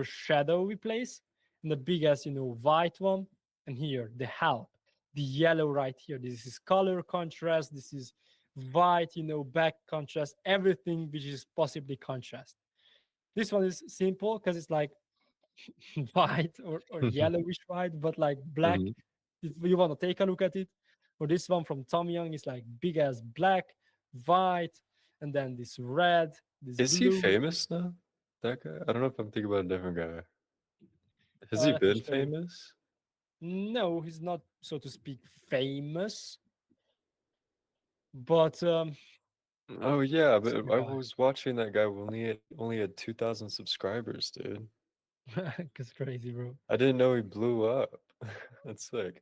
shadow we place, and the biggest white one, and here the help, the yellow right here. This is color contrast. This is white, back contrast. Everything which is possibly contrast. This one is simple because it's like white or yellowish white, but like black. Mhm. If you want to take a look at it, or this one from Tom Young is like big as black, white, and then this red, this Is he blue. famous now? That guy? I don't know if I'm thinking about a different guy. Has he Let me been show you. famous? No, he's not, so to speak, famous, but Oh yeah, it's a but good I guy. was watching that guy when only had 2,000 subscribers, dude. It's crazy, bro. I didn't know he blew up. That's sick.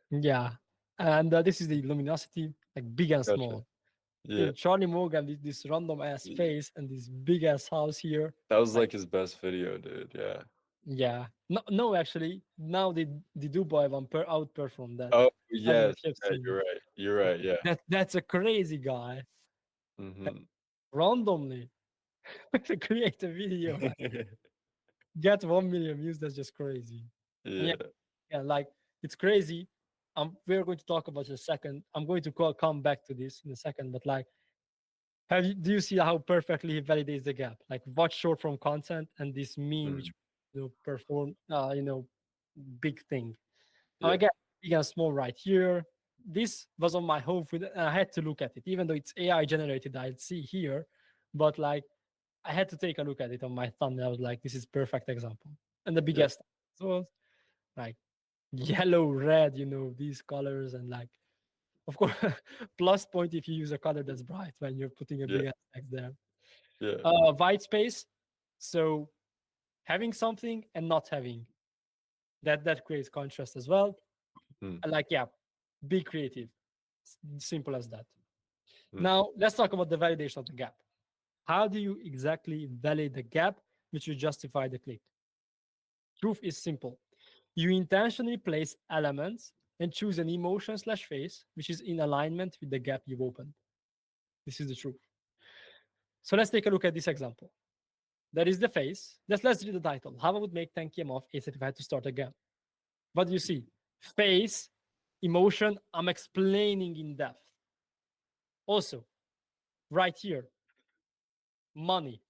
Yeah, and this is the luminosity, like big and Gotcha. small. Yeah. Charlie Morgan with this random ass face and this big ass house here. That was Like, like his best video, dude. Yeah. yeah, no, no, actually, now the Dubai one outperformed that. Oh I don't know yes, if you've yeah, seen you're it. right. You're right. Yeah. That's a crazy guy. Hmm. Randomly to create a video, get 1 million views. That's just crazy. And yeah, Yeah. yeah, like it's crazy. We're going to talk about it in a second. I'm going to come back to this in a second. But like, do you see how perfectly he validates the gap? Like, watch short form content and this mean which Mm. perform big thing. Yeah. Again, big and small right here. This was on my home feed, and I had to look at it, even though it's AI generated. I'd see here, but like I had to take a look at it on my thumbnail. I was like, this is perfect example. And the Yeah. biggest so like yellow, red, these colors, and like of course plus point if you use a color that's bright when you're putting a Yeah. big ass text there. Yeah. White space. So having something and not having that creates contrast as well. Mm. And like, yeah, be creative. Simple as that. Mm. Now let's talk about the validation of the gap. How do you exactly validate the gap which you justify the click? Proof is simple. You intentionally place elements and choose an emotion slash face which is in alignment with the gap you've opened. This is the truth. So let's take a look at this example. That is the face. Let's read the title. How I would make 10K a month if I had to start again. What do you see? Face, emotion, I'm explaining in depth. Also, right here, money,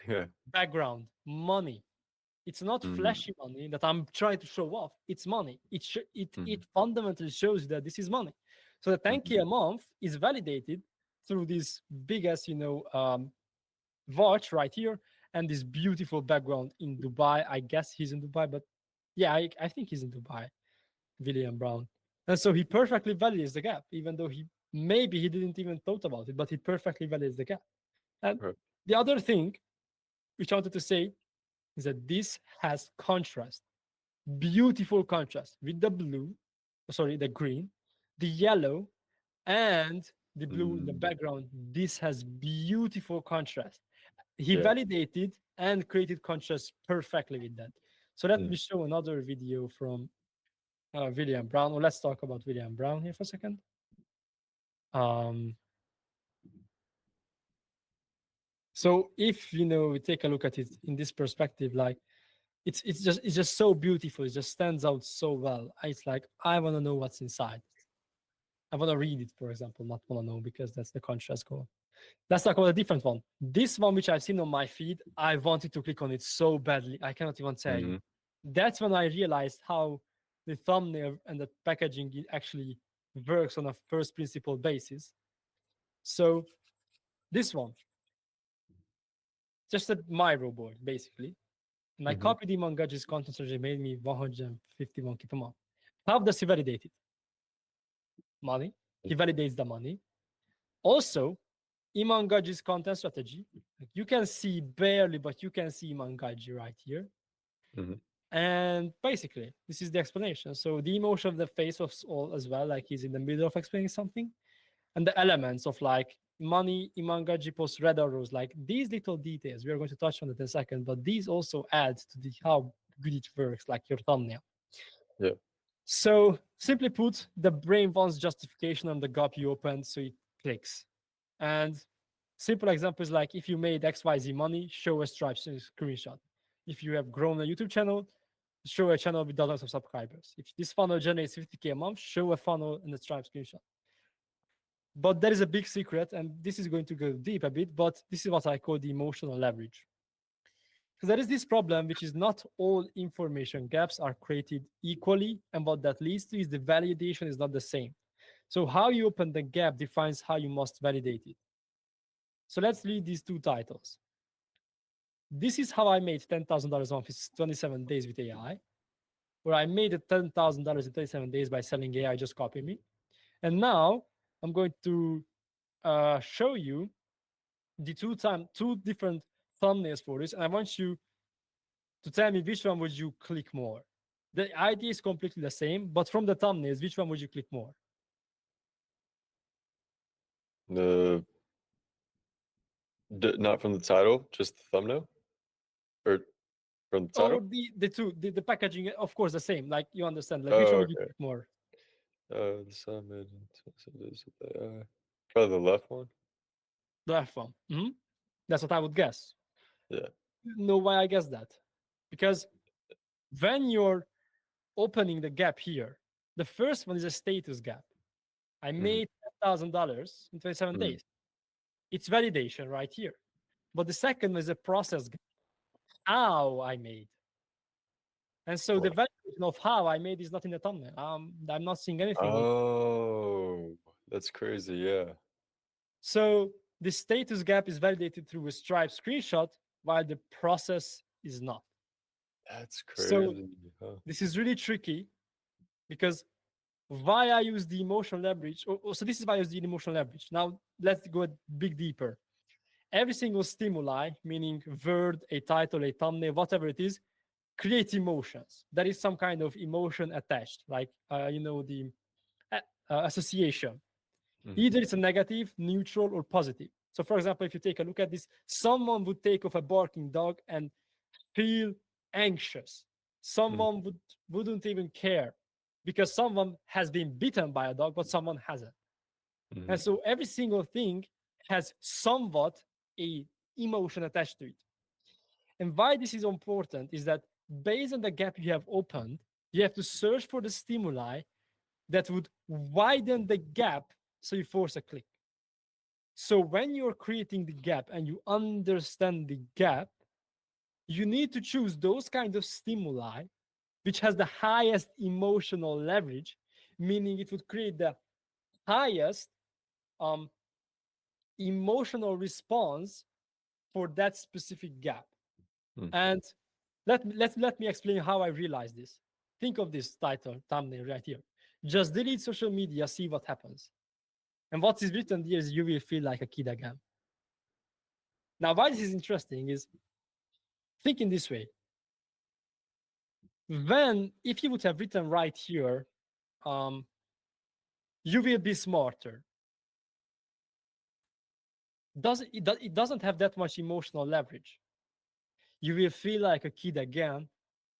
Yeah. background, money. It's not Mm. flashy money that I'm trying to show off. It's money. Mm. It fundamentally shows that this is money. So the 10K Mhm. a month is validated through this big as watch right here and this beautiful background in Dubai. I guess he's in Dubai, but yeah, I think he's in Dubai, William Brown. And so he perfectly validates the gap, even though he didn't even thought about it, but he perfectly validates the gap. And Right. the other thing which I wanted to say is that this has contrast, beautiful contrast with the blue, sorry, the green, the yellow, and the blue in the Mm. background. This has beautiful contrast. He Yeah. validated and created contrast perfectly with that. So let Mm. me show another video from William Brown. Well, let's talk about William Brown here for a second. Um, so if we take a look at it in this perspective, like it's just so beautiful. It just stands out so well. It's like I want to know what's inside. I want to read it, for example, not want to know because that's the contrast goal. Let's talk about a different one. This one, which I've seen on my feed, I wanted to click on it so badly. I cannot even tell you. Mhm. That's when I realized how the thumbnail and the packaging actually works on a first principle basis. So this one, just a Miro board, basically. And I Hmm. copied Iman Gadzhi's content strategy, made me 151K per month. How does he validate it? Money. He validates the money. Also, Iman Gadzhi's content strategy, like you can see barely, but you can see Iman Gadzhi right here. Hmm. And basically, this is the explanation. So the emotion of the face of all as well, like he's in the middle of explaining something, and the elements of like money, Iman Gadzhi posts red arrows, like these little details. We are going to touch on it in a second, but these also add to the how good it works, like your thumbnail. Yeah. So simply put, the brain wants justification on the gap you opened, so it clicks. And simple example is like if you made XYZ money, show a Stripe screenshot. If you have grown a YouTube channel, show a channel with dozens of subscribers. If this funnel generates 50K a month, show a funnel and a Stripe screenshot. But there is a big secret, and this is going to go deep a bit, but this is what I call the emotional leverage. Because there is this problem, which is not all information gaps are created equally, and what that leads to is the validation is not the same. So how you open the gap defines how you must validate it. So let's read these two titles. This is how I made $10,000 on 27 days with AI, where I made $10,000 in 27 days by selling AI, just copy me. And now I'm going to show you the two different thumbnails for this, and I want you to tell me which one would you click more. The idea is completely the same, but from the thumbnails, which one would you click more? The not from the title, just the thumbnail, or from the Or title. the packaging, of course, the same. Like you understand, like which one Oh, would you okay. click more? The summit. Probably the left one. The left one. That's what I would guess. Yeah. You know why I guess that? Because when you're opening the gap here, the first one is a status gap. I Hmm. made $10,000 in 27 Hmm. days. It's validation right here. But the second is a process gap, how I made. And so the Right. validation of how I made is not in the thumbnail. I'm not seeing anything on. Oh, that's crazy. Yeah. So the status gap is validated through a Stripe screenshot, while the process is not. That's So crazy. Huh. this is really tricky because why I use the emotional leverage. So this is why I use the emotional leverage. Now let's go a bit deeper. Every single stimuli, meaning word, a title, a thumbnail, whatever it is, creates emotions. There is some kind of emotion attached, like the association. Mhm. Either it's a negative, neutral, or positive. So, for example, if you take a look at this, someone would take off a barking dog and feel anxious. Mhm. Someone wouldn't even care because someone has been bitten by a dog, but someone hasn't. And Mhm. so every single thing has somewhat a emotion attached to it. And why this is important is that based on the gap you have opened, you have to search for the stimuli that would widen the gap so you force a click. So when you're creating the gap and you understand the gap, you need to choose those kind of stimuli which has the highest emotional leverage, meaning it would create the highest um, emotional response for that specific gap. Mhm. And let me explain how I realized this. Think of this title, thumbnail right here. Just delete social media, see what happens. And what is written here is you will feel like a kid again. Now, why this is interesting is think in this way. If you would have written right here, um, you will be smarter. It doesn't have that much emotional leverage. You will feel like a kid again.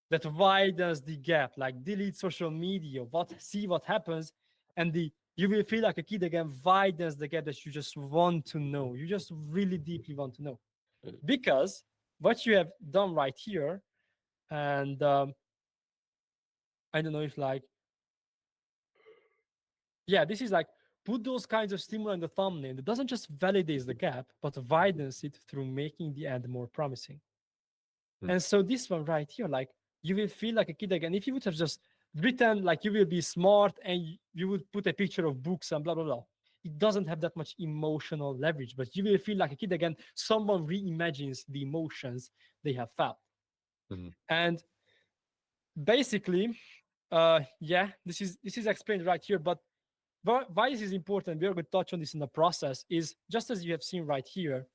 That widens the gap, like delete social media, see what happens, and the you will feel like a kid again widens the gap that you just want to know. You just really deeply want to know. Because what you have done right here, and I don't know if like, yeah, this is like put those kinds of stimuli in the thumbnail. It doesn't just validate the gap, but widens it through making the ad more promising. Mhm. And so this one right here, like you will feel like a kid again. If you would have just written like you will be smart and you would put a picture of books and blah blah blah, it doesn't have that much emotional leverage, but you will feel like a kid again. Someone reimagines the emotions they have felt. Mhm. And basically, yeah, this is explained right here. But why this is important, we're going to touch on this in the process, is just as you have seen right here,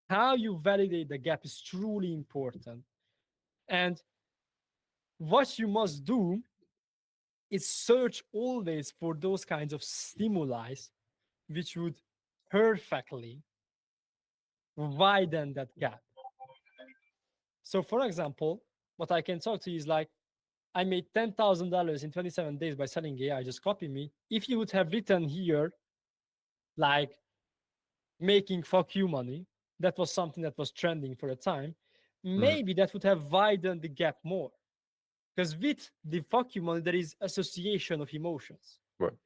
how you validate the gap is truly important. And what you must do is search always for those kinds of stimuli which would perfectly widen that gap. So, for example, what I can talk to you is like, I made $10,000 in 27 days by selling AI, just copy me. If you would have written here, like, making fuck you money, that was something that was trending for a time, Mhm. maybe that would have widened the gap more. Because with the fuck you money, there is association of emotions. Right.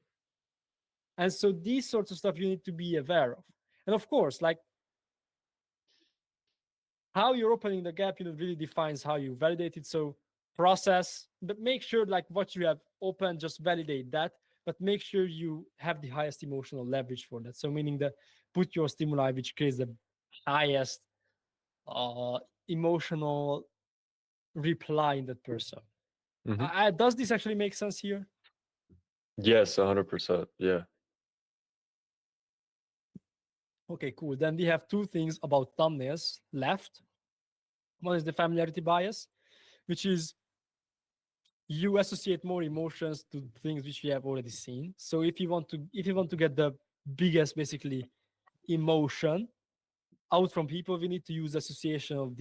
And so these sorts of stuff you need to be aware of. And of course, like, how you're opening the gap, really defines how you validate it. So process, but make sure like what you have open, just validate that, but make sure you have the highest emotional leverage for that. So meaning that put your stimuli which creates the highest uh, emotional reply in that person. Mhm. Does this actually make sense here? Yes, 100%. Yeah. Okay, cool. Then we have two things about thumbnails left. One is the familiarity bias, which is you associate more emotions to things which we have already seen. So if you want to get the biggest basically emotion out from people, we need to use association of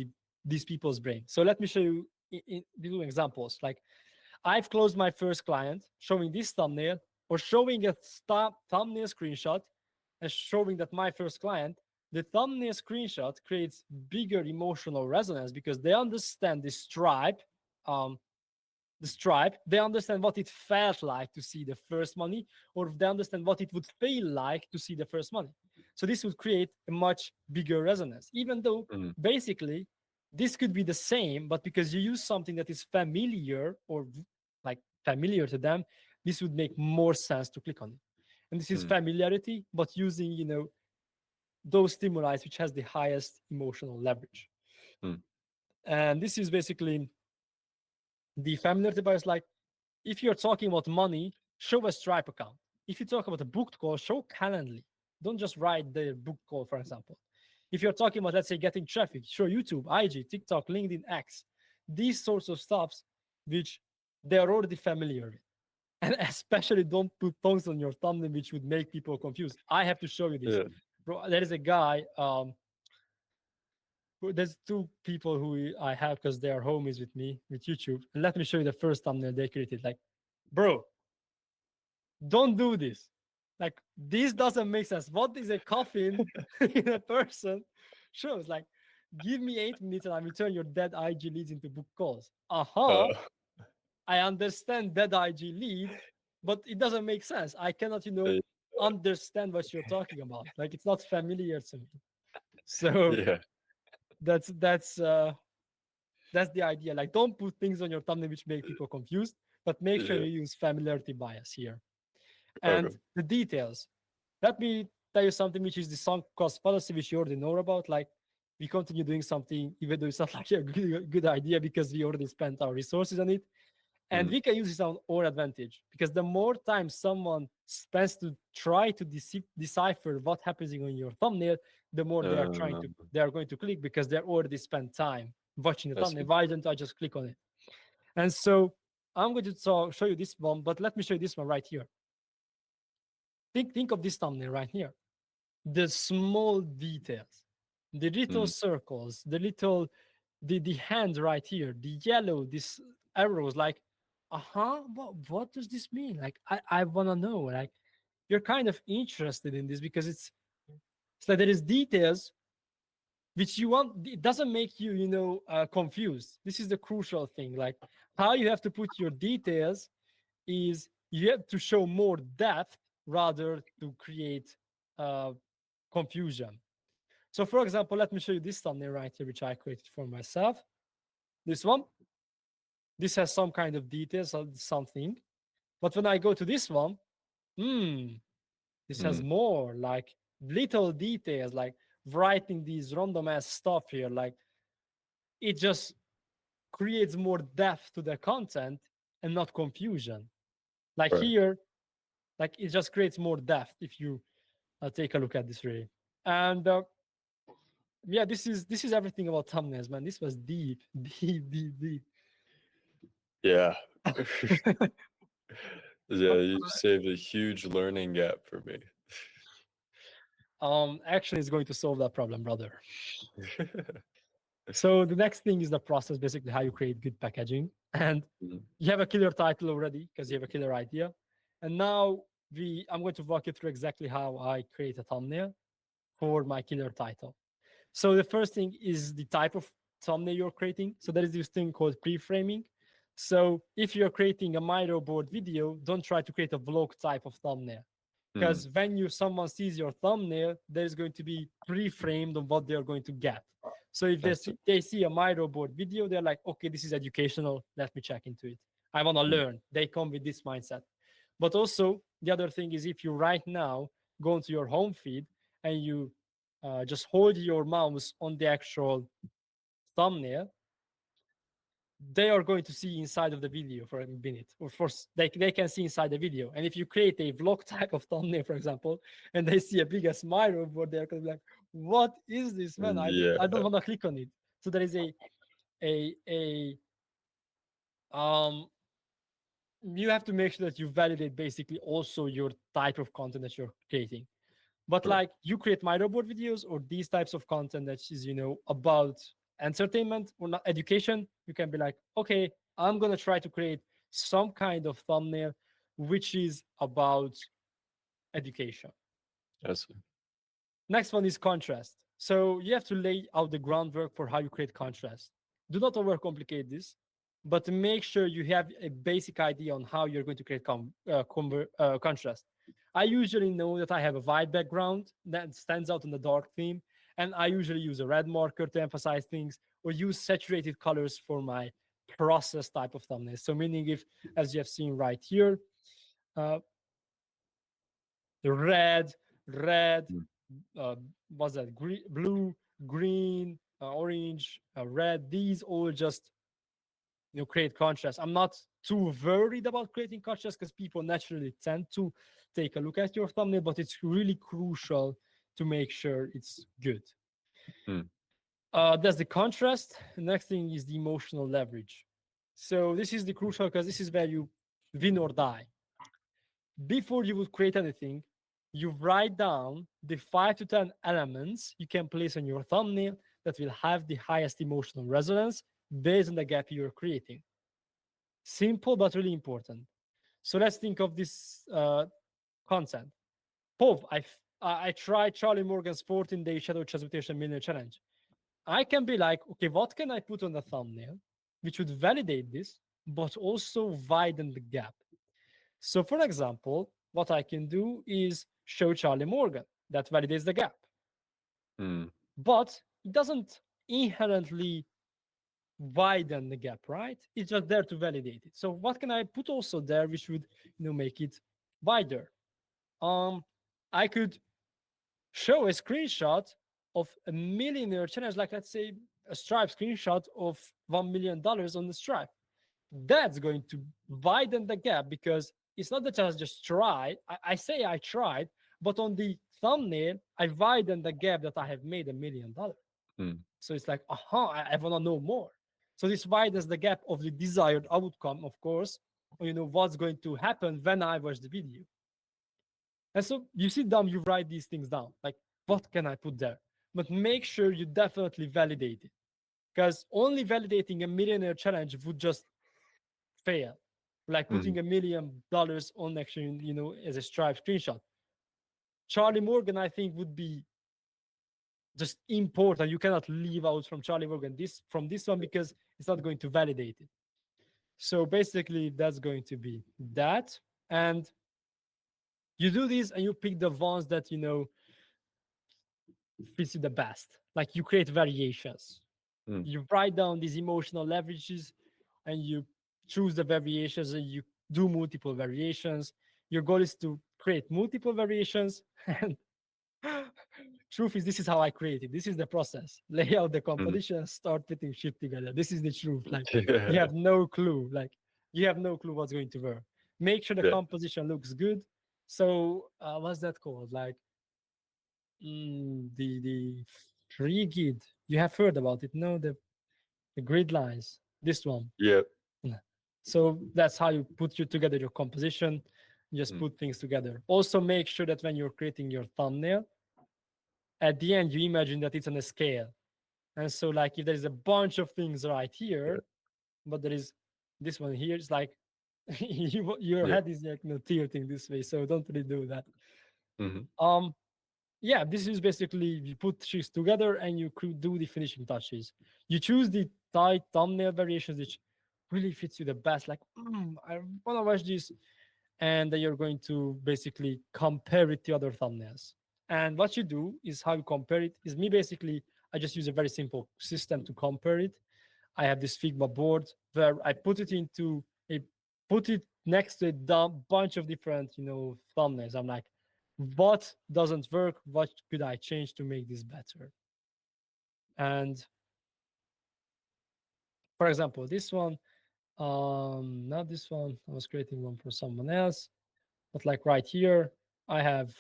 these people's brain. So let me show you in two examples. Like, I've closed my first client showing this thumbnail, or showing a thumbnail screenshot and showing that my first client, the thumbnail screenshot creates bigger emotional resonance because they understand um, the stripe, they understand what it felt like to see the first money, or they understand what it would feel like to see the first money. So this would create a much bigger resonance, even though Mhm. basically this could be the same, but because you use something that is familiar or like familiar to them, this would make more sense to click on it. And this is Mhm. familiarity, but using, those stimuli which has the highest emotional leverage. Mhm. And this is basically the familiarity bias. Like, if you're talking about money, show a Stripe account. If you talk about a booked call, show Calendly. Don't just write the booked call, for example. If you're talking about, let's say, getting traffic, show YouTube, IG, TikTok, LinkedIn, X. These sorts of stuffs which they're already familiar with. And especially don't put things on your thumbnail which would make people confused. I have to show you this. Yeah. Bro, there is a guy, there's two people who I have because they are homies with me with YouTube. And let me show you the first thumbnail they created. Like, bro, don't do this. Like, this doesn't make sense. What is a coffin in a person shows? Like, give me 8 minutes and I will turn your dead IG leads into book calls. Uh, I understand dead IG lead, but it doesn't make sense. I cannot, uh, understand what you're talking about. Like, it's not familiar to me. So yeah. that's the idea. Like, don't put things on your thumbnail which make people confused, but make sure Yeah. you use familiarity bias here. And Okay. the details. Let me tell you something which is the sunk cost fallacy, which you already know about. Like, we continue doing something even though it's not like a good idea because we already spent our resources on it. And Mhm. we can use this on our advantage because the more time someone spends to try to decipher what happens on your thumbnail, the more they are going to click because they're already spent time watching the I thumbnail. see. Why don't I just click on it? And so I'm going to show you this one, but let me show you this one right here. Think of this thumbnail right here. The small details, the little Mhm. circles, the hand right here, the yellow, this arrows, like, what does this mean? Like, I wanna know. Like, you're kind of interested in this because it's like there is details which you want. It doesn't make you, confused. This is the crucial thing. Like, how you have to put your details is you have to show more depth rather to create uh, confusion. So, for example, let me show you this thumbnail right here, which I created for myself. This one, this has some kind of details or something. But when I go to this one, This has Mm, more like little details, like writing these random ass stuff here. Like it just creates more depth to the content and not confusion. Like right. here, like it just creates more depth if you take a look at this really. And yeah, this is everything about thumbnails, man. This was deep, deep, deep, deep. Yeah. Yeah, But you saved a huge learning gap for me. action is going to solve that problem, brother. So the next thing is the process, basically how you create good packaging. And Mm, you have a killer title already because you have a killer idea. And now I'm going to walk you through exactly how I create a thumbnail for my killer title. So the first thing is the type of thumbnail you're creating. So there is this thing called pre-framing. So if you're creating a micro board video, don't try to create a vlog type of thumbnail. mm, Because when someone sees your thumbnail, there's going to be pre-framed on what they're going to get. So if I see. they see a micro board video, they're like, okay, this is educational. Let me check into it. I want to Mm, learn. They come with this mindset. But also the other thing is if you right now go into your home feed and you just hold your mouse on the actual thumbnail, they are going to see inside of the video for a minute or they can see inside the video. And if you create a vlog type of thumbnail, for example, and they see a bigger smile board, they're going to be like, what is this, man? I don't yeah. want to click on it. So there is a um you have to make sure that you validate basically also your type of content that you're creating. But Right. like you create microboard videos or these types of content that is about entertainment or not education, you can be like, okay, I'm gonna try to create some kind of thumbnail which is about education. I see. Next one is contrast. So you have to lay out the groundwork for how you create contrast. Do not overcomplicate this, but make sure you have a basic idea on how you're going to create contrast. I usually know that I have a white background that stands out in the dark theme, and I usually use a red marker to emphasize things or use saturated colors for my process type of thumbnail. So meaning if, as you have seen right here, uh, the red, Mm, uh, what's that? Blue, green, orange, red. These all just create contrast. I'm not too worried about creating contrast because people naturally tend to take a look at your thumbnail, but it's really crucial to make sure it's good. mm, That's the contrast. The next thing is the emotional leverage. So this is the crucial because this is where you win or die. Before you would create anything, you write down the 5 to 10 elements you can place on your thumbnail that will have the highest emotional resonance based on the gap you're creating. Simple but really important. So let's think of this content. Pov, I tried Charlie Morgan's 14-day shadow transmutation millionaire challenge. I can be like, okay, what can I put on the thumbnail which would validate this, but also widen the gap? So, for example, what I can do is show Charlie Morgan. That validates the gap, mm, but it doesn't inherently widen the gap, right? It's just there to validate it. So, what can I put also there which would make it wider? I could show a screenshot of a millionaire challenge, like let's say a Stripe screenshot of $1 million on the Stripe. That's going to widen the gap because it's not that I just try. I say I tried, but on the thumbnail, I widen the gap that I have made $1 million. mm. So it's like, I want to know more. So this widens the gap of the desired outcome, of course, or what's going to happen when I watch the video. And so you sit down, you write these things down. Like, what can I put there? But make sure you definitely validate it. Because only validating a millionaire challenge would just fail. Like putting $1 million on actually, as a Stripe screenshot. Charlie Morgan, I think, would be just important. You cannot leave out from Charlie Morgan from this one because it's not going to validate it. So basically, that's going to be that. And you do this and you pick the ones that fits you the best. Like you create variations. Mm. You write down these emotional leverages and you choose the variations and you do multiple variations. Your goal is to create multiple variations. And truth is, this is how I create it. This is the process. Lay out the Mhm. composition, start putting shit together. This is the truth. Like you Yeah. have no clue. Like you have no clue what's going to work. Make sure the Yeah. composition looks good. So what's that called? Like the free grid. You have heard about it, no? The grid lines. This one. Yeah. Yeah. So that's how you put together your composition. Just Mm. put things together. Also, make sure that when you're creating your thumbnail, at the end you imagine that it's on a scale. And so, like, if there is a bunch of things right Yeah. here, but there is this one here, it's like your Yeah. head is like tilting this way. So don't really do that. Mhm. Um, yeah, this is basically you put things together and you could do the finishing touches. You choose the tight thumbnail variations which really fits you the best. Like, I want to watch this, and then you're going to basically compare it to other thumbnails. And what you do is how you compare it is me basically. I just use a very simple system to compare it. I have this Figma board where I put it next to a bunch of different, thumbnails. I'm like, what doesn't work? What could I change to make this better? And for example, this one, not this one. I was creating one for someone else, but like right here, I have,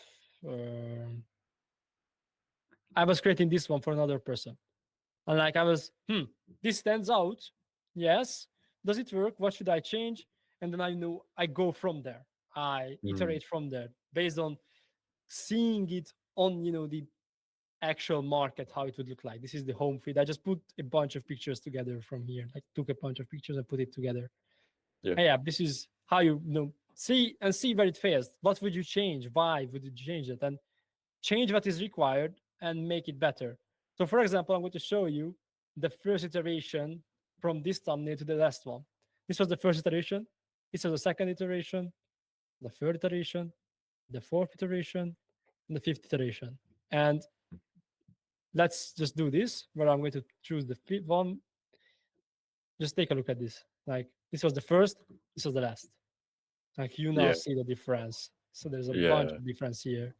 um I was creating this one for another person. And like I was, this stands out. Yes. Does it work? What should I change? And then I go from there. I Mm. iterate from there based on seeing it on, the actual market, how it would look like. This is the home feed. I just put a bunch of pictures together from here. Like took a bunch of pictures and put it together. Yeah. And yeah, this is how see where it fails. What would you change? Why would you change it? And change what is required and make it better. So for example, I'm going to show you the first iteration from this thumbnail to the last one. This was the first iteration. This was the second iteration, the third iteration, the fourth iteration, and the fifth iteration. And let's just do this where I'm going to choose the fifth one. Just take a look at this. Like this was the first, this was the last. Like you now Yeah. see the difference. So there's a bunch Yeah. of difference here.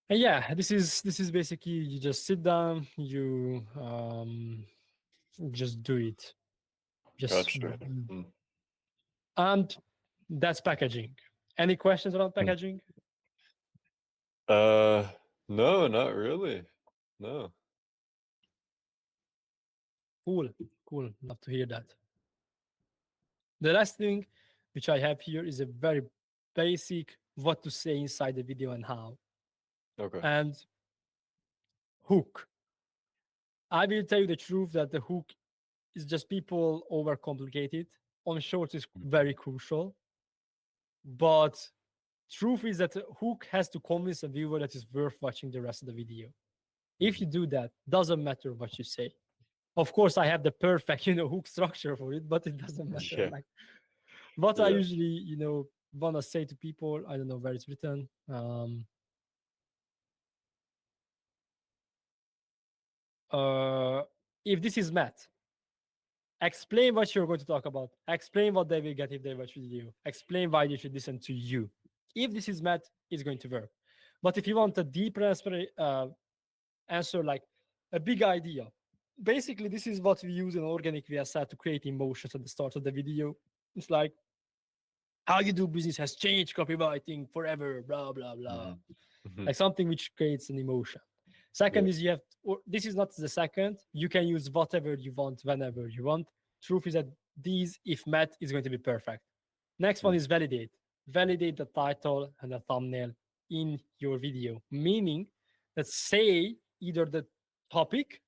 And yeah, this is basically you just sit down, you just do it. Just Gotcha. Mm. and that's packaging. Any questions around Mm. packaging? No, not really. No. Cool, cool. Love to hear that. The last thing which I have here is a very basic what to say inside the video and how. Okay. And hook. I will tell you the truth that the hook is just people overcomplicate it. On shorts is Mm. very crucial, but truth is that the hook has to convince a viewer that it's worth watching the rest of the video. If Mhm. you do that, doesn't matter what you say. Of course, I have the perfect, hook structure for it, but it doesn't matter. Yeah. Like what I Yeah. usually, wanna say to people, I don't know where it's written. Uh, if this is math, explain what you're going to talk about. Explain what they will get if they watch with you. Explain why they should listen to you. If this is math, it's going to work. But if you want a deeper answer, like a big idea, basically this is what we use in organic VSL to create emotions at the start of the video. It's like how you do business has changed copywriting forever, blah blah blah. Mhm. Mhm. Like something which creates an emotion. Yeah. Second is you have, or this is not the second. You can use whatever you want whenever you want. Truth is that these, if met, is going to be perfect. Next one Mm. is validate. Validate the title and the thumbnail in your video, meaning that say either the topic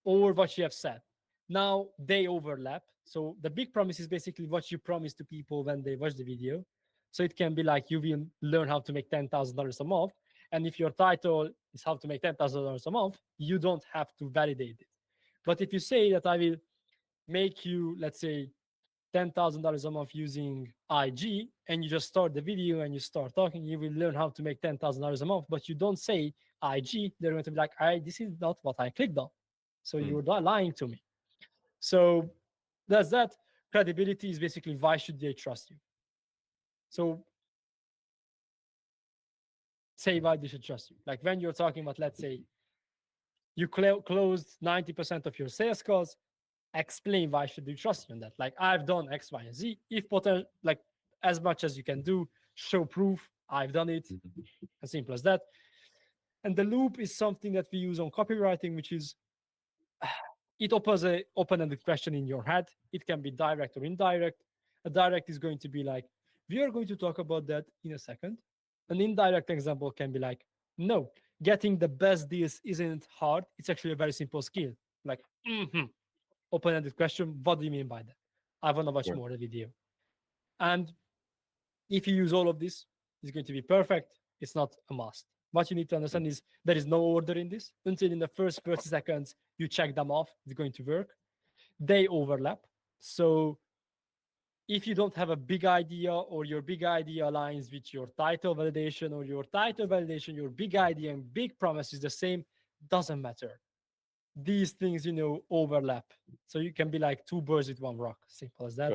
or what you have said. Now they overlap. So the big promise is basically what you promise to people when they watch the video. So it can be like you will learn how to make $10,000 a month. And if your title is how to make $10,000 a month, you don't have to validate it. But if you say that I will make you, let's say, $10,000 a month using IG, and you just start the video and you start talking, you will learn how to make $10,000 a month, but you don't say IG, they're going to be like, this is not what I clicked on. So Mm. you're not lying to me. So that's that. Credibility is basically why should they trust you? So say why they should trust you. Like when you're talking about, let's say, you closed 90% of your sales calls, explain why should you trust you on that. Like I've done X, Y, and Z. If potential, like as much as you can do, show proof. I've done it. Mhm. As simple as that. And the loop is something that we use on copywriting, which is it opens a open-ended question in your head. It can be direct or indirect. A direct is going to be like, we are going to talk about that in a second. An indirect example can be like, no, getting the best deals isn't hard. It's actually a very simple skill. Like, open-ended question. What do you mean by that? I want to watch Right. more of the video. And if you use all of this, it's going to be perfect. It's not a must. What you need to understand is there is no order in this. Until in the first 30 seconds, you check them off, it's going to work. They overlap. So if you don't have a big idea or your big idea aligns with your title validation or your title validation, your big idea and big promise is the same, doesn't matter. These things, overlap. So you can be like two birds with one rock. Simple as that.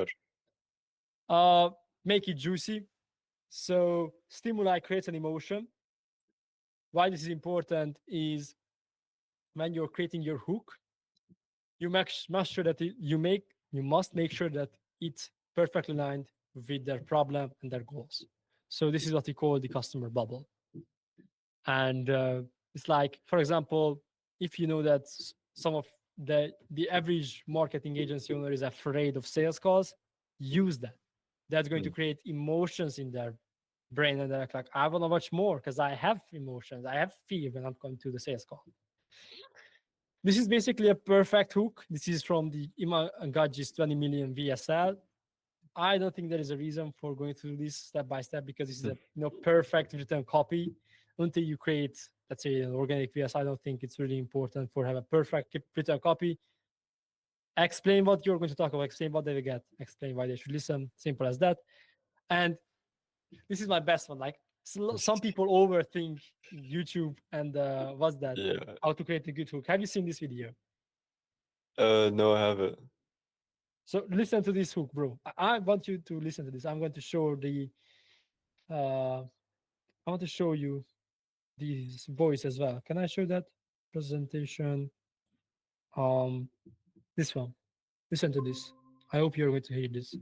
Gotcha. Make it juicy. So stimuli creates an emotion. Why this is important is when you're creating your hook, you must sure that you must make sure that it's perfectly aligned with their problem and their goals. So this is what we call the customer bubble. And it's like, for example, if you know that some of the average marketing agency owner is afraid of sales calls, use that. That's going to create emotions in their brain, and they're like, I want to watch more because I have emotions, I have fear when I'm going to the sales call. This is basically a perfect hook. This is from the Ima Gadji's 20 million VSL. I don't think there is a reason for going through this step by step because this is a perfect written copy. Until you create, let's say, an organic VS, I don't think it's really important for have a perfect written copy. Explain what you're going to talk about, explain what they will get, explain why they should listen. Simple as that. And this is my best one. Like some people overthink YouTube and what's that? Yeah. How to create a good hook. Have you seen this video? No, I haven't. So listen to this hook, bro. I want you to listen to this. I'm going to show I want to show you this voice as well. Can I show that presentation? This one. Listen to this. I hope you're going to hear this.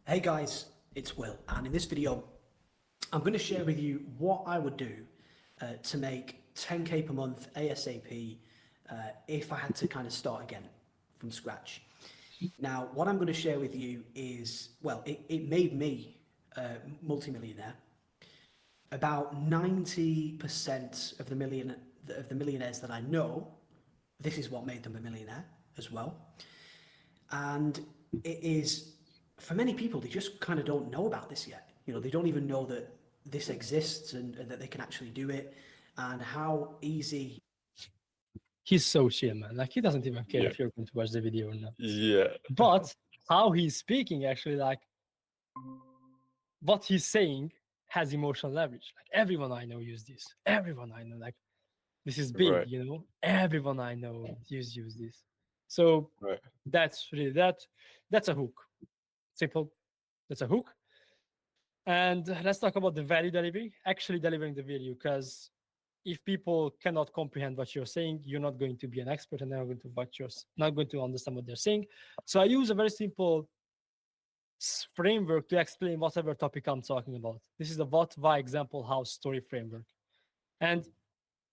Hey guys, it's Will, and in this video, I'm going to share with you what I would do to make 10k per month ASAP if I had to kind of start again from scratch. Now, what I'm going to share with you is, well, it made me multi-millionaire. About 90% of the millionaires that I know, this is what made them a millionaire as well. And it is, for many people, they just kind of don't know about this yet. They don't even know that this exists and that they can actually do it, and how easy. He's so chill, man. Like he doesn't even care Yeah. if you're going to watch the video or not. Yeah. But how he's speaking, actually, like what he's saying has emotional leverage. Like everyone I know use this. Everyone I know, like this is big, Right. Everyone I know use this. So Right. that's really that. That's a hook. Simple. That's a hook. And let's talk about the value delivery, actually delivering the value, because if people cannot comprehend what you're saying, you're not going to be an expert and they're not going to not going to understand what they're saying. So I use a very simple framework to explain whatever topic I'm talking about. This is the what, why, example, how story framework. And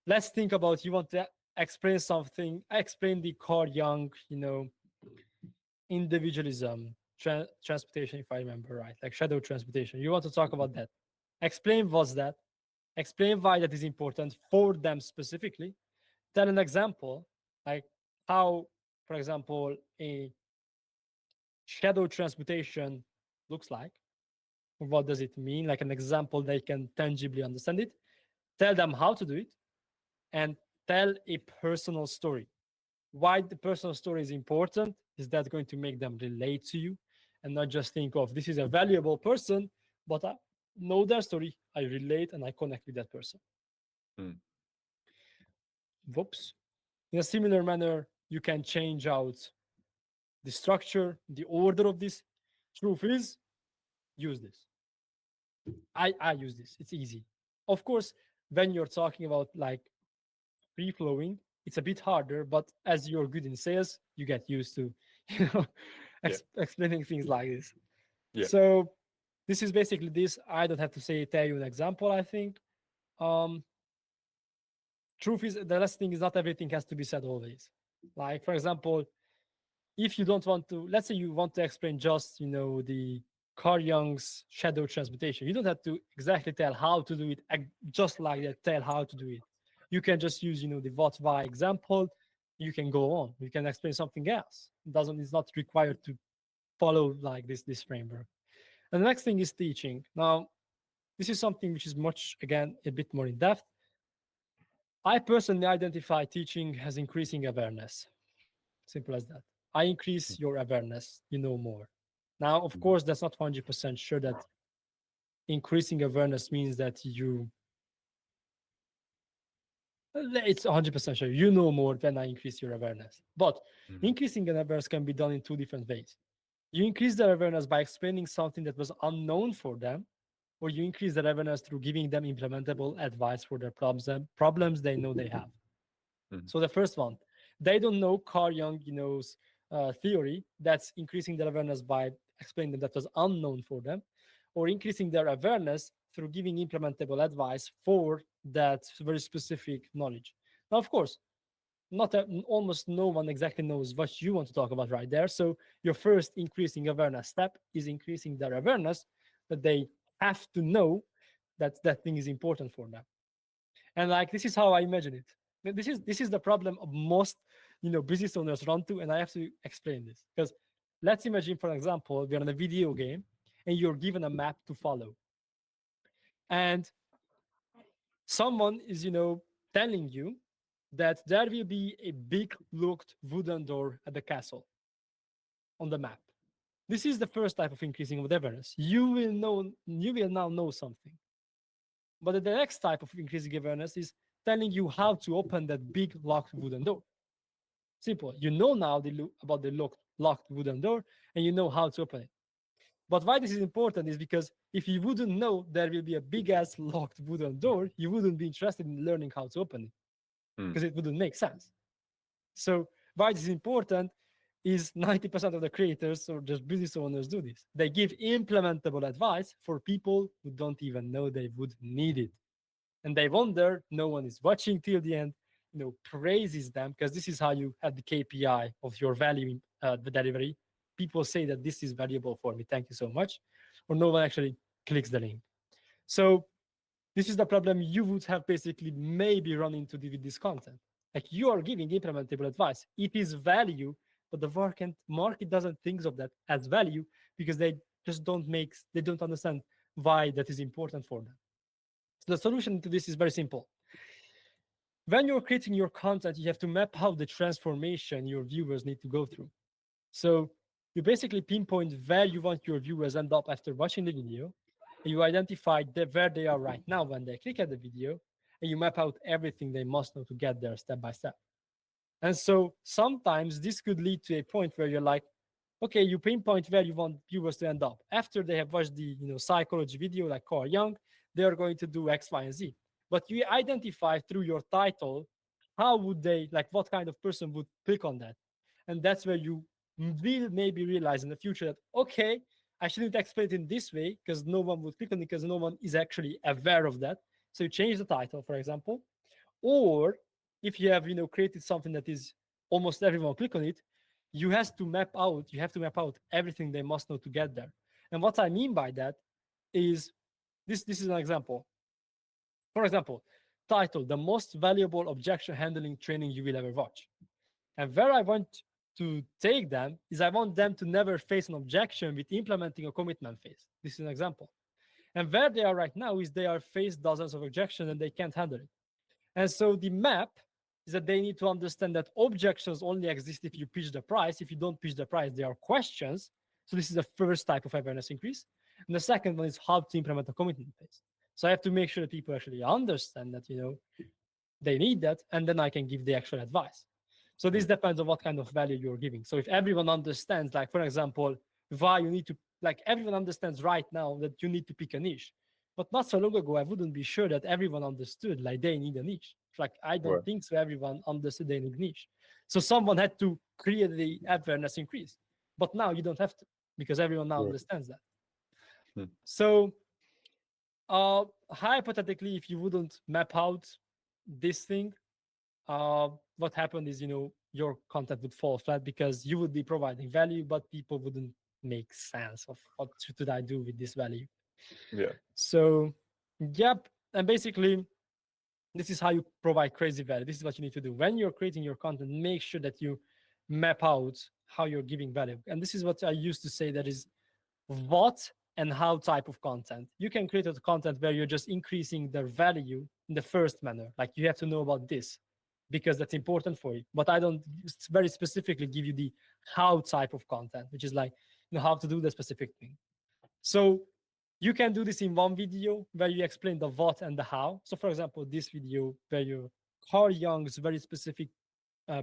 let's think about you want to explain something, explain the Carl Jung, individualism, transportation, if I remember right, like shadow transportation. You want to talk about that. Explain what's that. Explain why that is important for them specifically. Tell an example, like how, for example, a shadow transportation looks like. What does it mean? Like an example they can tangibly understand it. Tell them how to do it, and tell a personal story. Why the personal story is important is that going to make them relate to you and not just think of this is a valuable person, but I know their story, I relate, and I connect with that person. Whoops. In a similar manner, you can change out the structure, the order of this. Truth is, use this. I use this. It's easy. Of course, when you're talking about like free flowing, it's a bit harder, but as you're good in sales, you get used to, you know, explaining things like this. Yeah. So this is basically this. I don't have to tell you an example, I think. Um, Truth is, the last thing is not everything has to be said always. Like, for example, if you don't want to, let's say you want to explain just, the Carl Jung's shadow transmutation, you don't have to exactly tell how to do it, just like that, tell how to do it. You can just use, the what, why example. You can go on. You can explain something else. It's not required to follow like this framework. And the next thing is teaching. Now, this is something which is much, again, a bit more in depth. I personally identify teaching as increasing awareness. Simple as that. I increase your awareness, you know more. Now, of course, that's not 100% sure that increasing awareness means that it's 100% sure you know more than I increase your awareness. But increasing an awareness can be done in two different ways. You increase their awareness by explaining something that was unknown for them, or you increase their awareness through giving them implementable advice for their problems they know they have. So the first one, they don't know Carl Jung, theory. That's increasing their awareness by explaining them that was unknown for them, or increasing their awareness through giving implementable advice for that very specific knowledge. Now, of course, almost no one exactly knows what you want to talk about right there. So your first increasing awareness step is increasing their awareness that they have to know that that thing is important for them. And like, this is how I imagine it. This is the problem of most business owners run to, and I have to explain this because let's imagine, for example, we're in a video game and you're given a map to follow, and someone is telling you that there will be a big locked wooden door at the castle on the map. This is the first type of increasing of awareness. You will now know something. But the next type of increasing awareness is telling you how to open that big locked wooden door. Simple. You know now about the locked wooden door, and you know how to open it. But why this is important is because if you wouldn't know there will be a big ass locked wooden door, you wouldn't be interested in learning how to open it because it wouldn't make sense. So why this is important is 90% of the creators or just business owners do this. They give implementable advice for people who don't even know they would need it. And they wonder, no one is watching till the end, praises them because this is how you have the KPI of your value the delivery. People say that this is valuable for me. Thank you so much. Or no one actually clicks the link. So this is the problem you would have basically maybe run into with this content. Like, you are giving implementable advice. It is value, but the market doesn't think of that as value because they just don't understand why that is important for them. So the solution to this is very simple. When you're creating your content, you have to map out the transformation your viewers need to go through. So you basically pinpoint where you want your viewers end up after watching the video, and you identify where they are right now when they click at the video, and you map out everything they must know to get there step by step. And so sometimes this could lead to a point where you're like, okay, you pinpoint where you want viewers to end up. After they have watched the psychology video like Carl Jung, they are going to do X, Y, and Z. But you identify through your title, how would they, like, what kind of person would click on that? And that's where you will maybe realize in the future that, okay, I shouldn't explain it in this way because no one would click on it because no one is actually aware of that. So you change the title, for example. Or if you have, created something that is almost everyone click on it, you have to map out everything they must know to get there. And what I mean by that is this is an example. For example, title, the most valuable objection handling training you will ever watch. And where I want to take them is I want them to never face an objection with implementing a commitment phase. This is an example. And where they are right now is they are faced dozens of objections and they can't handle it. And so the map is that they need to understand that objections only exist if you pitch the price. If you don't pitch the price, there are questions. So this is the first type of awareness increase. And the second one is how to implement a commitment phase. So I have to make sure that people actually understand that, they need that, and then I can give the actual advice. So this depends on what kind of value you're giving. So if everyone understands, like, for example, why you need to like everyone understands right now that you need to pick a niche. But not so long ago, I wouldn't be sure that everyone understood like they need a niche. Like I don't Right. think so. Everyone understood they need niche. So someone had to create the awareness increase. But now you don't have to because everyone now Right. understands that. Hmm. So hypothetically, if you wouldn't map out this thing, what happened is, your content would fall flat because you would be providing value, but people wouldn't make sense of what should I do with this value. Yeah. So, yep. And basically, this is how you provide crazy value. This is what you need to do. When you're creating your content, make sure that you map out how you're giving value. And this is what I used to say, that is what and how type of content. You can create a content where you're just increasing their value in the first manner. Like you have to know about this because that's important for you. But I don't very specifically give you the how type of content, which is like, how to do the specific thing. So you can do this in one video where you explain the what and the how. So for example, this video where you Carl Jung's very specific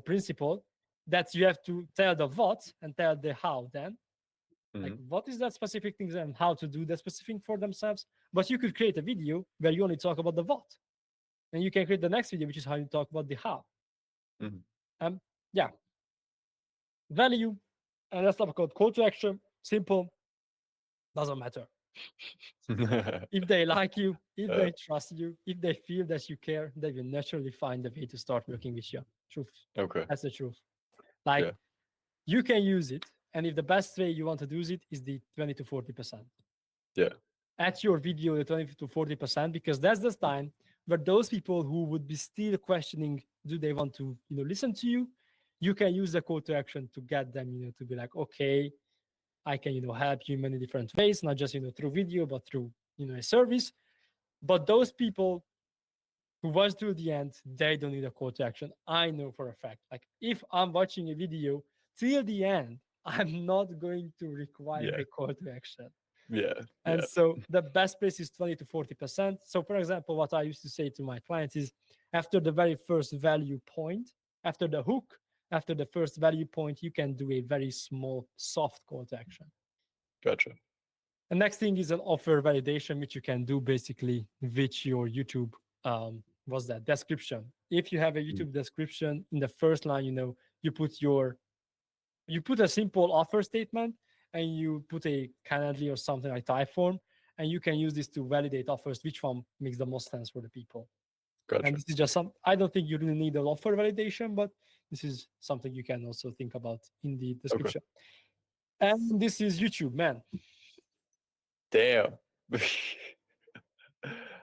principle that you have to tell the what and tell the how then. Like Mhm. what is that specific thing and how to do that specific for themselves. But you could create a video where you only talk about the what. And you can create the next video, which is how you talk about the how. Mhm. Yeah. Value. And that's not called call to action. Simple. Doesn't matter. If they like you, if Uh, they trust you, if they feel that you care, they will naturally find a way to start working with you. Truth. okay. That's the truth. Like Yeah. you can use it. And if the best way you want to use it is the 20 to 40%. Yeah. At your video, the 20 to 40%, because that's the time where those people who would be still questioning, do they want to, listen to you? You can use the call to action to get them, to be like, okay, I can, help you in many different ways, not just, through video, but through, a service. But those people who watch through the end, they don't need a call to action. I know for a fact. Like if I'm watching a video till the end, I'm not going to require Yeah. a call to action. Yeah. And Yeah. so the best place is 20 to 40%. So for example, what I used to say to my clients is after the very first value point, after the hook, after the first value point, you can do a very small soft call to action. Gotcha. The next thing is an offer validation, which you can do basically with your YouTube. What's that description? If you have a YouTube description in the first line, you put a simple offer statement and you put a Calendly or something like Typeform, and you can use this to validate offers, which one makes the most sense for the people. Gotcha. And this is just I don't think you really need an offer validation, but this is something you can also think about in the description. And this is YouTube, man. Damn.